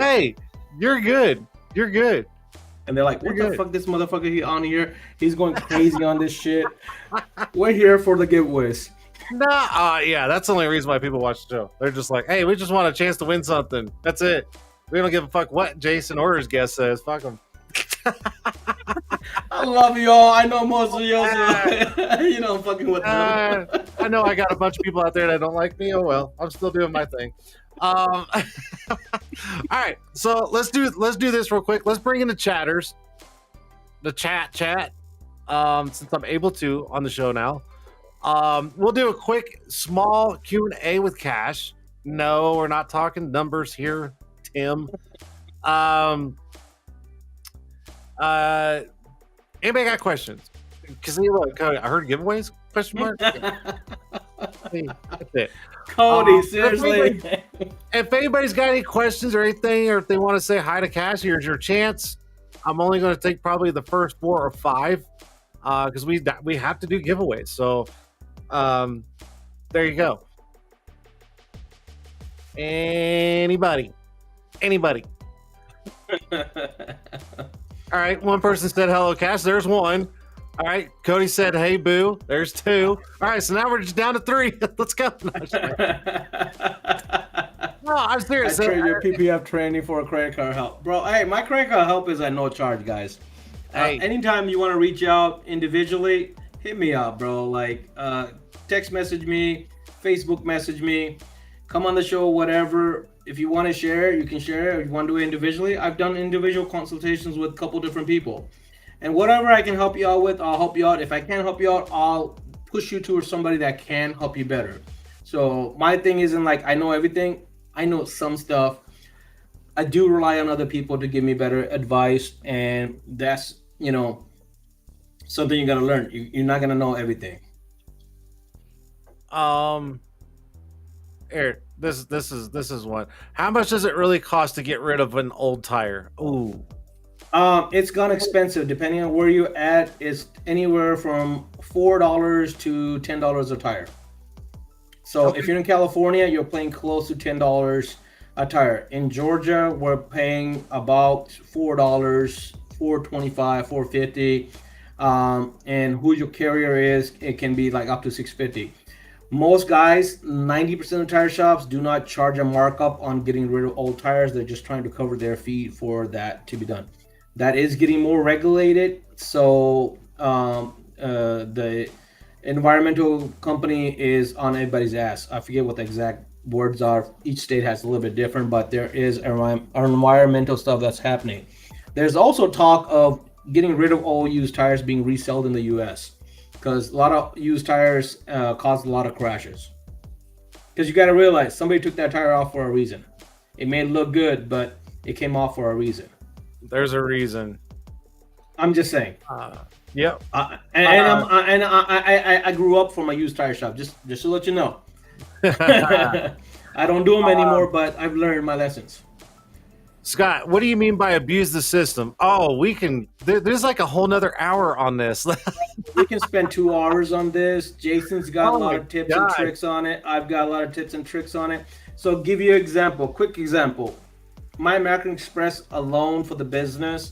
Hey, you're good. You're good. And they're like, what the fuck, this motherfucker he on here? He's going crazy on this shit. We're here for the giveaways. Nah, yeah, that's the only reason why people watch the show. They're just like, hey, we just want a chance to win something. That's it. We don't give a fuck what Jason or his guest says. Fuck them. I love y'all. I know most of y'all. You know, I'm fucking with them. I know I got a bunch of people out there that don't like me. Oh well, I'm still doing my thing. All right, so let's do this real quick. Let's bring in the chatters, the chat. Since I'm able to on the show now, we'll do a quick small Q&A with Kash. No, we're not talking numbers here, Tim. Anybody got questions? Because look, Cody, I heard giveaways? Question mark. Hey, that's it. Cody, seriously. If anybody's got any questions or anything, or if they want to say hi to Kash, here's your chance. I'm only going to take probably the first 4 or 5 because we have to do giveaways. So there you go. Anybody. All right, one person said hello, Kash. There's one. All right, Cody said hey, boo. There's 2. All right, so now we're just down to 3. Let's go. No, I'm serious. I trade your PPF training for a credit card help, bro. Hey, my credit card help is at no charge, guys. Hey. Anytime you want to reach out individually, hit me up, bro. Like, text message me, Facebook message me, come on the show, whatever. If you want to share, you can share. If you want to do it individually, I've done individual consultations with a couple different people. And whatever I can help you out with, I'll help you out. If I can't help you out, I'll push you towards somebody that can help you better. So my thing isn't like I know everything. I know some stuff. I do rely on other people to give me better advice. And that's, you know, something you got to learn. You're not going to know everything. Eric, this is one. How much does it really cost to get rid of an old tire? Ooh. It's gone expensive. Depending on where you're at, it's anywhere from $4 to $10 a tire. So if you're in California, you're paying close to $10 a tire. In Georgia, we're paying about $4, $4.25, $4.50. And who your carrier is, it can be like up to $6.50. Most guys, 90% of tire shops do not charge a markup on getting rid of old tires. They're just trying to cover their fee for that to be done. That is getting more regulated. So the environmental company is on everybody's ass. I forget what the exact words are. Each state has a little bit different, but there is environmental stuff that's happening. There's also talk of getting rid of all used tires being resold in the U.S. because a lot of used tires cause a lot of crashes. Because you got to realize somebody took that tire off for a reason. It may look good, but it came off for a reason. There's a reason. I'm just saying. Yep. I grew up from a used tire shop. Just to let you know. I don't do them anymore, but I've learned my lessons. Scott, what do you mean by abuse the system? Oh, we can. There's like a whole nother hour on this. We can spend 2 hours on this. Jason's got a lot of tips and tricks on it. I've got a lot of tips and tricks on it. So give you an example, quick example. My American Express alone for the business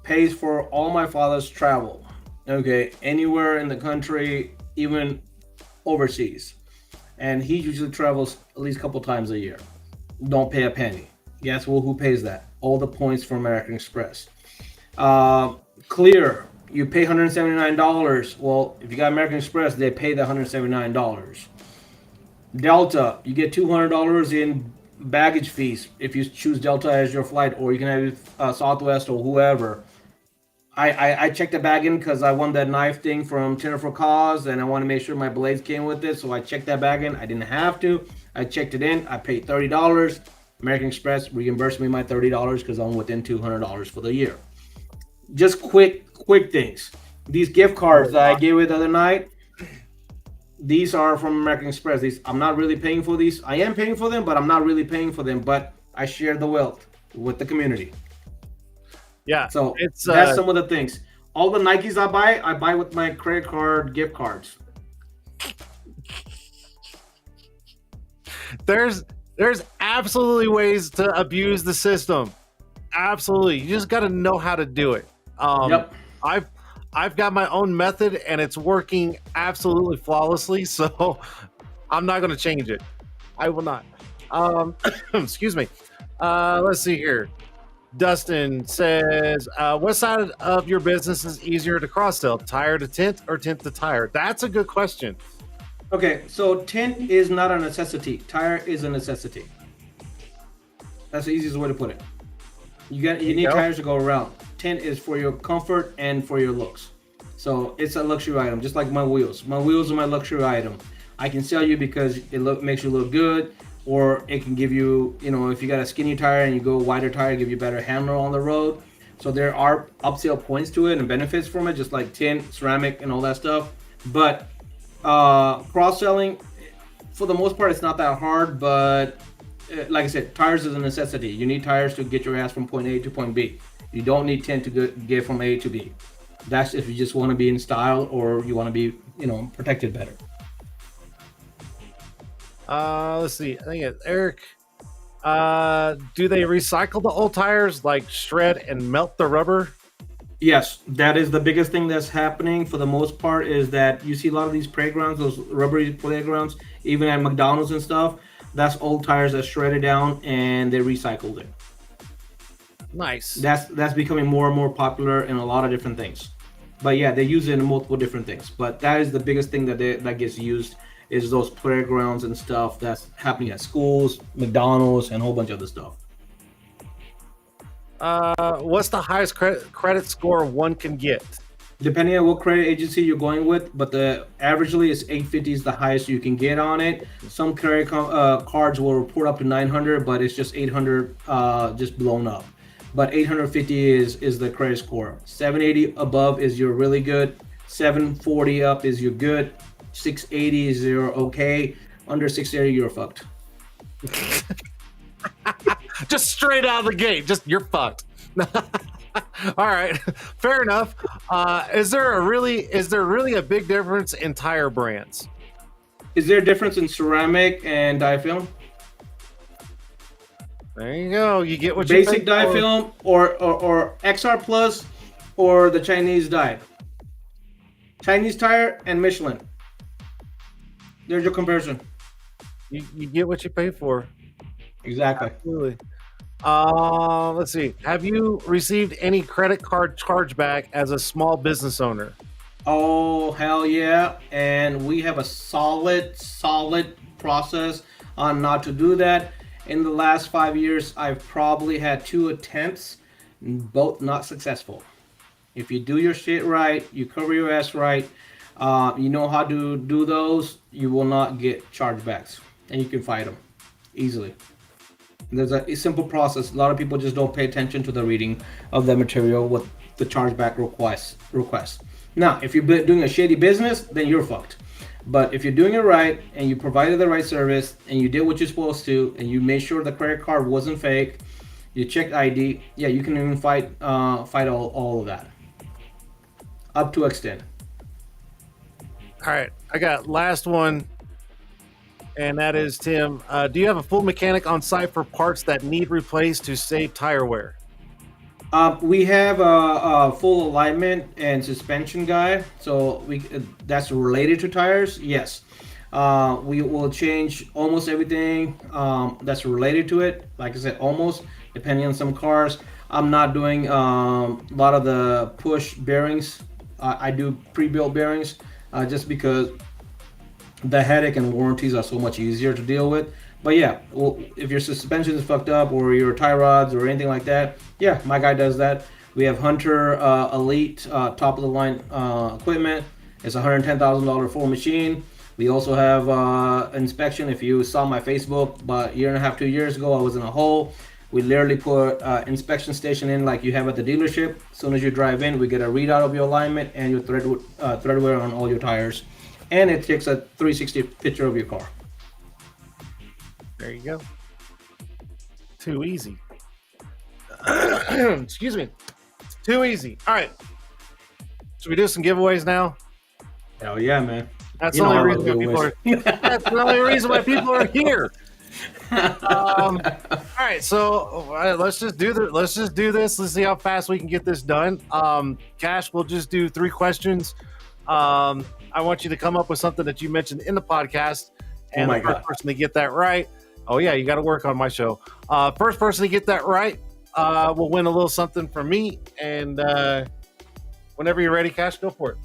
pays for all my father's travel. Okay, anywhere in the country, even overseas. And he usually travels at least a couple times a year. Don't pay a penny. Guess who pays that? All the points for American Express. Clear, you pay $179. Well, if you got American Express, they pay the $179. Delta, you get $200 in baggage fees if you choose Delta as your flight, or you can have Southwest or whoever. I checked the bag in because I won that knife thing from Tint'er for Cause, and I want to make sure my blades came with it. So I checked that bag in. I didn't have to. I checked it in. I paid $30. American Express reimbursed me my $30 because I'm within $200 for the year. Just quick things. These gift cards that I gave it the other night, these are from American Express. These I'm not really paying for these. I am paying for them, but I'm not really paying for them. But I share the wealth with the community. Yeah, So it's that's some of the things. All the Nikes I buy with my credit card gift cards. there's absolutely ways to abuse the system. Absolutely, you just got to know how to do it. Yep. I've got my own method, and it's working absolutely flawlessly. So I'm not going to change it. I will not. Excuse me. Let's see here. Dustin says, what side of your business is easier to cross sell, tire to tint or tint to tire? That's a good question. Okay, so tint is not a necessity. Tire is a necessity. That's the easiest way to put it. You need tires to go around. Tint is for your comfort and for your looks. So it's a luxury item, just like my wheels. My wheels are my luxury item. I can sell you because it makes you look good, or it can give you, if you got a skinny tire and you go wider tire, give you better handle on the road. So there are upsell points to it and benefits from it, just like tint, ceramic, and all that stuff. But cross-selling, for the most part, it's not that hard. But like I said, tires is a necessity. You need tires to get your ass from point A to point B. You don't need tint to get from A to B. That's if you just want to be in style or you want to be, protected better. Let's see. I think it's Eric. Do they recycle the old tires, like shred and melt the rubber? Yes, that is the biggest thing that's happening for the most part, is that you see a lot of these playgrounds, those rubbery playgrounds, even at McDonald's and stuff. That's old tires that shredded down and they recycled it. Nice. That's becoming more and more popular in a lot of different things. But yeah, they use it in multiple different things. But that is the biggest thing that gets used, is those playgrounds and stuff that's happening at schools, McDonald's, and a whole bunch of other stuff. What's the highest credit score one can get? Depending on what credit agency you're going with, but the averagely is 850 is the highest you can get on it. Some credit cards will report up to 900, but it's just 800 just blown up. But 850 is the credit score. 780 above is you're really good. 740 up is you're good. 680 is you're okay. Under 680 you're fucked. Just straight out of the gate, just you're fucked. All right, fair enough. Is there really a big difference in tire brands? Is there a difference in ceramic and diaphragm? There you go. You get what basic you diaphragm or XR Plus or the Chinese die. Chinese tire and Michelin. There's your comparison. You get what you pay for. Exactly. Absolutely. Let's see. Have you received any credit card chargeback as a small business owner? Oh, hell yeah. And we have a solid process on not to do that. In the last 5 years, I've probably had 2 attempts, both not successful. If you do your shit right, you cover your ass right, you know how to do those, you will not get chargebacks. And you can fight them easily. There's a simple process. A lot of people just don't pay attention to the reading of the material, what the chargeback requests. Now, if you're doing a shady business, then you're fucked. But if you're doing it right and you provided the right service and you did what you're supposed to and you made sure the credit card wasn't fake, you checked ID, yeah, you can even fight all of that. Up to extent. All right, I got last one. And that is, Tim, do you have a full mechanic on site for parts that need replaced to save tire wear? We have a full alignment and suspension guy, so that's related to tires. Yes, we will change almost everything that's related to it. Like I said, almost, depending on some cars. I'm not doing a lot of the push bearings. I do pre-built bearings just because the headache and warranties are so much easier to deal with. But yeah, well, if your suspension is fucked up or your tie rods or anything like that, yeah, my guy does that. We have Hunter Elite top of the line equipment. It's $110,000 full machine. We also have inspection. If you saw my Facebook about a year and a half, 2 years ago, I was in a hole. We literally put inspection station in like you have at the dealership. As soon as you drive in, we get a readout of your alignment and your thread wear on all your tires. And it takes a 360 picture of your car. There you go. Too easy. Excuse me. It's too easy. All right. Should we do some giveaways now? Hell yeah, man. That's the only reason why people are. That's the only reason why people are here. All right, so let's just do this. Let's see how fast we can get this done. Cash, we'll just do 3 questions. I want you to come up with something that you mentioned in the podcast, and the first person to get that right. Oh yeah, you got to work on my show. First person to get that right will win a little something from me. And whenever you're ready, Cash, go for it.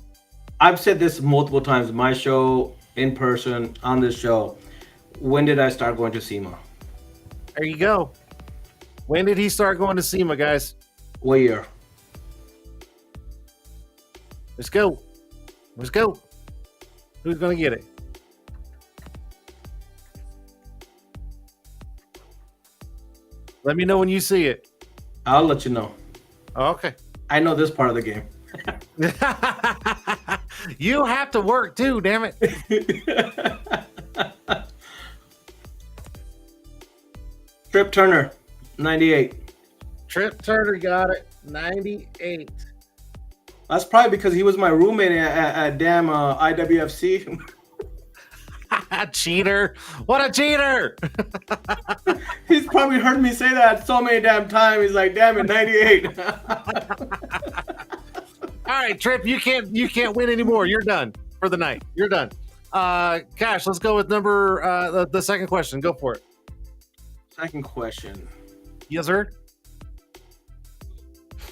I've said this multiple times. My show, in person, on this show. When did I start going to SEMA? There you go. When did he start going to SEMA, guys? What year? Let's go. Let's go. Who's going to get it? Let me know when you see it. I'll let you know. Okay. I know this part of the game. You have to work too, damn it. Trip Turner, 98. Trip Turner got it, 98. That's probably because he was my roommate at damn IWFC. Cheater. What a cheater. He's probably heard me say that so many damn times. He's like, damn it, 98. All right, Trip, you can't win anymore. You're done for the night. You're done. Cash, let's go with number the second question. Go for it. Second question. Yes, sir.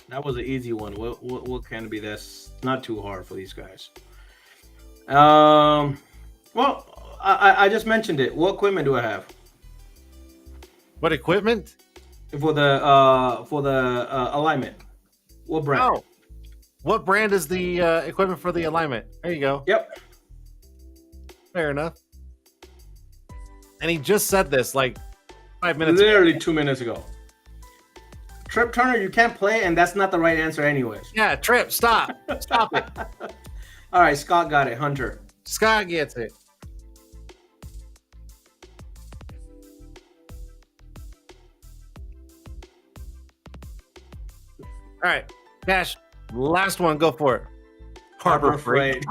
That was an easy one. What can it be that's not too hard for these guys? Well, I just mentioned it. What equipment do I have? What equipment? For the alignment. What brand? Oh, what brand is the equipment for the alignment? There you go. Yep. Fair enough. And he just said this like 5 minutes Literally ago. 2 minutes ago. Trip Turner, you can't play, and that's not the right answer anyways. Yeah, Trip, stop. Stop it. All right, Scott got it. Hunter. Scott gets it. All right, Cash, last one. Go for it. Harbor Freight.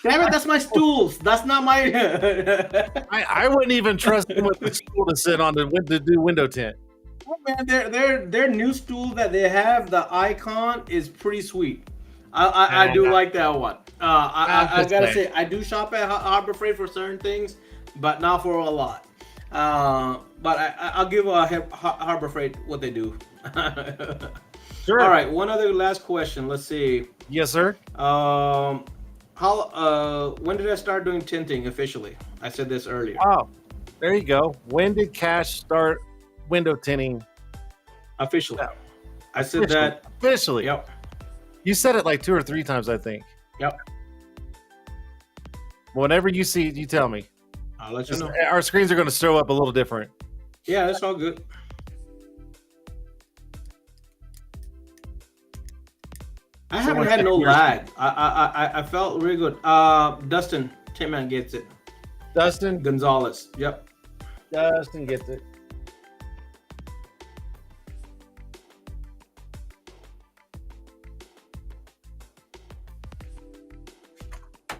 Damn it, that's my stools. That's not my... I wouldn't even trust him with the stool to sit on to do window tint. Oh, man, their new stool that they have, the icon, is pretty sweet. I do like that one. I gotta say, I do shop at Harbor Freight for certain things, but not for a lot. But I'll give Harbor Freight what they do. Sure. All right, one other last question. Let's see. Yes, sir. When did I start doing tinting officially? I said this earlier. Oh, there you go. When did Cash start window tinting? Officially. I said that. Officially. Yep. You said it like 2 or 3 times, I think. Yep. Whenever you see it, you tell me. I'll let you know. Our screens are going to show up a little different. Yeah, that's all good. I haven't had no lag. I felt really good. Dustin Tintman gets it. Dustin Gonzalez. Yep. Dustin gets it.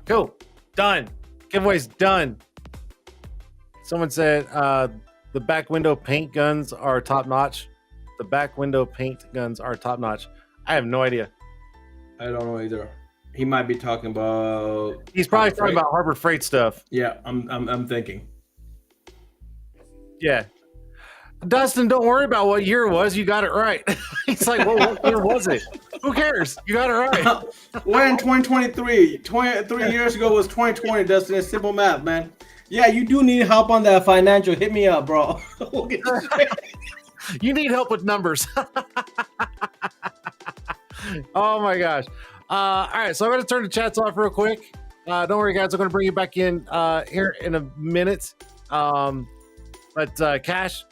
Cool. Done. Giveaway's done. Someone said the back window paint guns are top notch. The back window paint guns are top notch. I have no idea. I don't know either. He might be talking about. He's probably talking about Harbor Freight stuff. Yeah, I'm thinking. Yeah. Dustin, don't worry about what year it was. You got it right. He's like, well, what year was it? Who cares? You got it right. We're in 2023. 3 years ago was 2020, Dustin. It's simple math, man. Yeah, you do need help on that financial. Hit me up, bro. We'll get you straight. You need help with numbers. Oh my gosh. All right, so I'm going to turn the chats off real quick. Don't worry, guys. I'm going to bring you back in here in a minute. But Cash,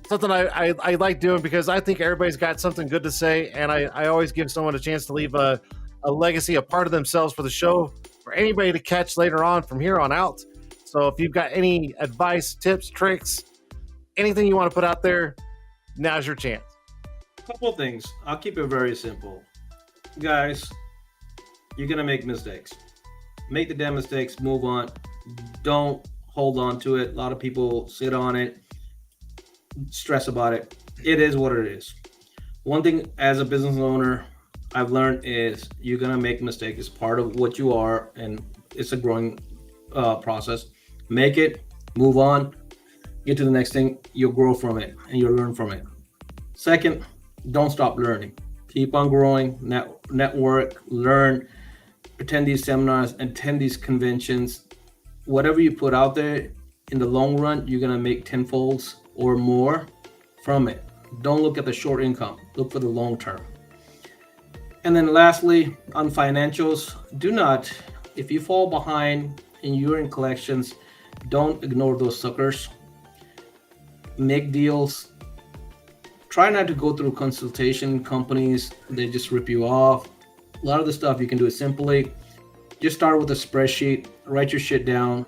something I like doing because I think everybody's got something good to say, and I always give someone a chance to leave a legacy, a part of themselves for the show, for anybody to catch later on from here on out. So if you've got any advice, tips, tricks, anything you want to put out there, now's your chance. Couple of things. I'll keep it very simple. Guys, you're going to make mistakes. Make the damn mistakes, move on. Don't hold on to it. A lot of people sit on it, stress about it. It is what it is. One thing as a business owner I've learned is you're going to make mistakes. It's part of what you are, and it's a growing process. Make it, move on, get to the next thing. You'll grow from it and you'll learn from it. Second, don't stop learning. Keep on growing, network, learn, attend these seminars, attend these conventions. Whatever you put out there, in the long run, you're going to make tenfolds or more from it. Don't look at the short income. Look for the long term. And then lastly, on financials, do not, if you fall behind and you're in collections, don't ignore those suckers. Make deals. Try not to go through consultation companies. They just rip you off. A lot of the stuff you can do it simply. Just start with a spreadsheet, write your shit down,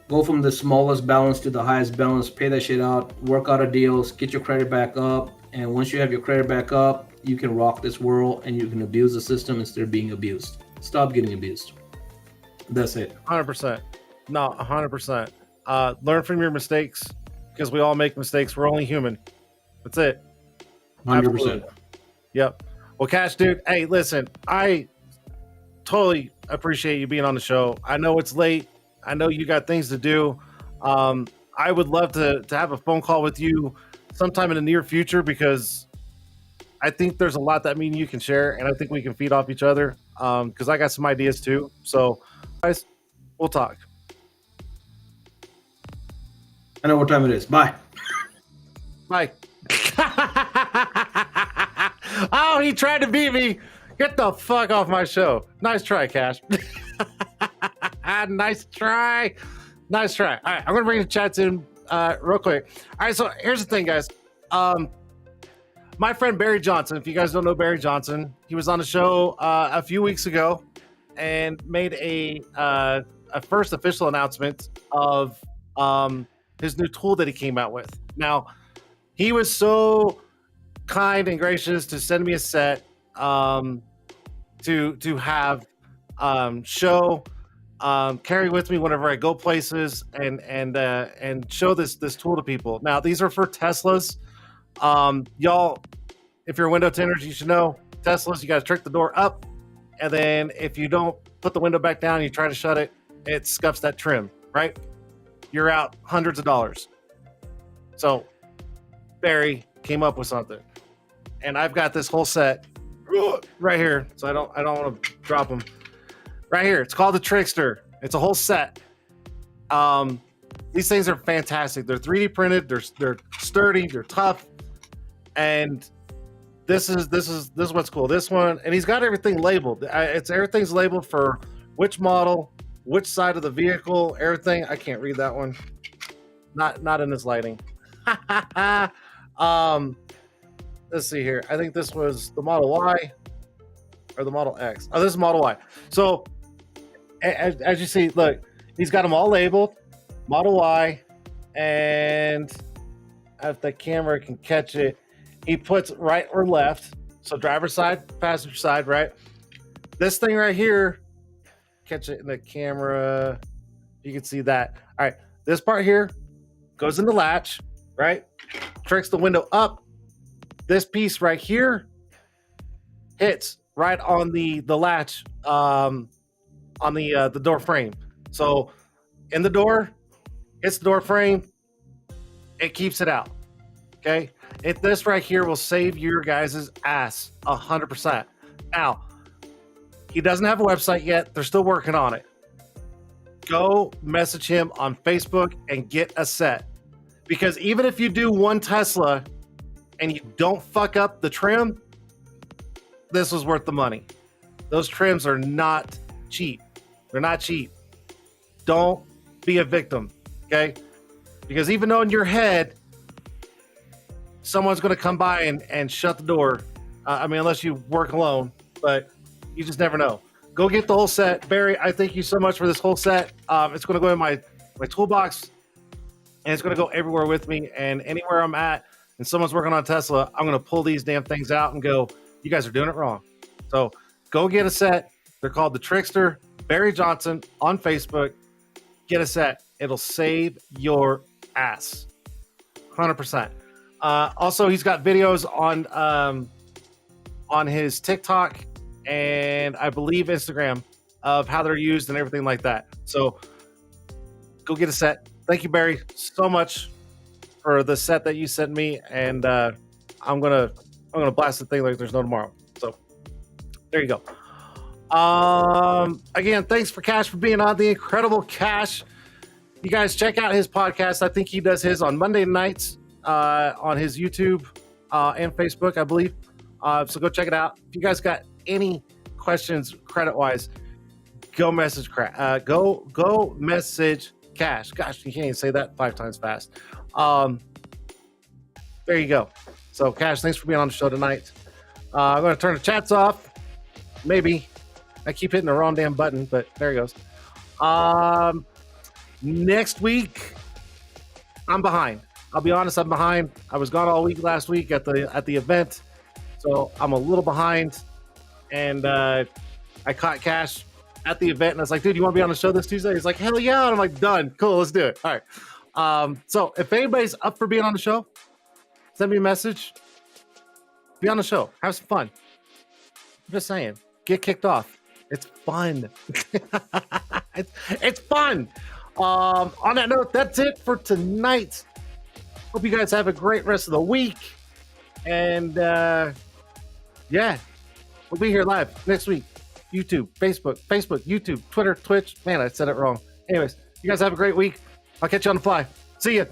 go from the smallest balance to the highest balance, pay that shit out, work out a deals, get your credit back up. And once you have your credit back up, you can rock this world and you can abuse the system instead of being abused. Stop getting abused. That's it. 100%. No, 100%. Learn from your mistakes because we all make mistakes. We're only human. That's it. 100%. Absolutely. Yep. Well, Cash, dude, hey, listen, I totally appreciate you being on the show. I know it's late. I know you got things to do. I would love to have a phone call with you sometime in the near future because I think there's a lot that me and you can share, and I think we can feed off each other because I got some ideas too. So, guys, we'll talk. I know what time it is. Bye. Bye. Oh, he tried to beat me. Get the fuck off my show. Nice try, Cash. Nice try. Nice try. All right, I'm going to bring the chats in real quick. All right, so here's the thing, guys. My friend Barry Johnson, if you guys don't know Barry Johnson, he was on the show a few weeks ago and made a first official announcement of his new tool that he came out with. Now, he was so kind and gracious to send me a set to have show carry with me whenever I go places and show this tool to people. Now, these are for Teslas. Y'all, if you're window tinters, you should know Teslas, you got to trick the door up, and then if you don't put the window back down, you try to shut it, it scuffs that trim, right? You're out hundreds of dollars. So Barry came up with something, and I've got this whole set right here, so I don't want to drop them. Right here, it's called the Trickster. It's a whole set. These things are fantastic. They're 3D printed. They're sturdy. They're tough. And this is what's cool. This one, and he's got everything labeled. Everything's labeled for which model, which side of the vehicle, everything. I can't read that one. Not in this lighting. Let's see here. I think this was the Model Y or the Model X. Oh, this is Model Y. So as you see, look, he's got them all labeled. Model Y, and if the camera can catch it, he puts right or left. So driver's side, passenger side, right? This thing right here, catch it in the camera. You can see that. All right, this part here goes in the latch, right? Tricks the window up. This piece right here hits right on the latch on the door frame. So in the door, hits the door frame, it keeps it out. Okay, this right here will save your guys' ass 100%. Now, he doesn't have a website yet. They're still working on it. Go message him on Facebook and get a set. Because even if you do one Tesla, and you don't fuck up the trim, this was worth the money. Those trims are not cheap. They're not cheap. Don't be a victim, okay? Because even though in your head, someone's going to come by and shut the door. I mean, unless you work alone, but you just never know. Go get the whole set. Barry, I thank you so much for this whole set. It's going to go in my toolbox, and it's going to go everywhere with me. And anywhere I'm at and someone's working on Tesla, I'm going to pull these damn things out and go, you guys are doing it wrong. So go get a set. They're called the Trickster. Barry Johnson on Facebook. Get a set. It'll save your ass. 100%. Also, he's got videos on his TikTok and I believe Instagram of how they're used and everything like that. So go get a set. Thank you, Barry, so much for the set that you sent me, and I'm gonna blast the thing like there's no tomorrow. So there you go. Again, thanks for Kash for being on, the incredible Kash. You guys check out his podcast. I think he does his on Monday nights on his YouTube and Facebook, I believe. So go check it out. If you guys got any questions credit wise, go message go message Kash. Gosh, you can't even say that 5 times fast. There you go. So Kash, thanks for being on the show tonight. I'm going to turn the chats off. Maybe. I keep hitting the wrong damn button, but there he goes. Next week, I'm behind. I'll be honest, I'm behind. I was gone all week last week at the event, so I'm a little behind. And I caught Kash at the event, and I was like, dude, you want to be on the show this Tuesday? He's like, hell yeah. And I'm like, done. Cool, let's do it. All right. So if anybody's up for being on the show, send me a message. Be on the show. Have some fun. I'm just saying. Get kicked off. It's fun. it's fun. On that note, that's it for tonight. Hope you guys have a great rest of the week. And yeah, we'll be here live next week. YouTube, Facebook, YouTube, Twitter, Twitch. Man, I said it wrong. Anyways, you guys have a great week. I'll catch you on the fly. See ya.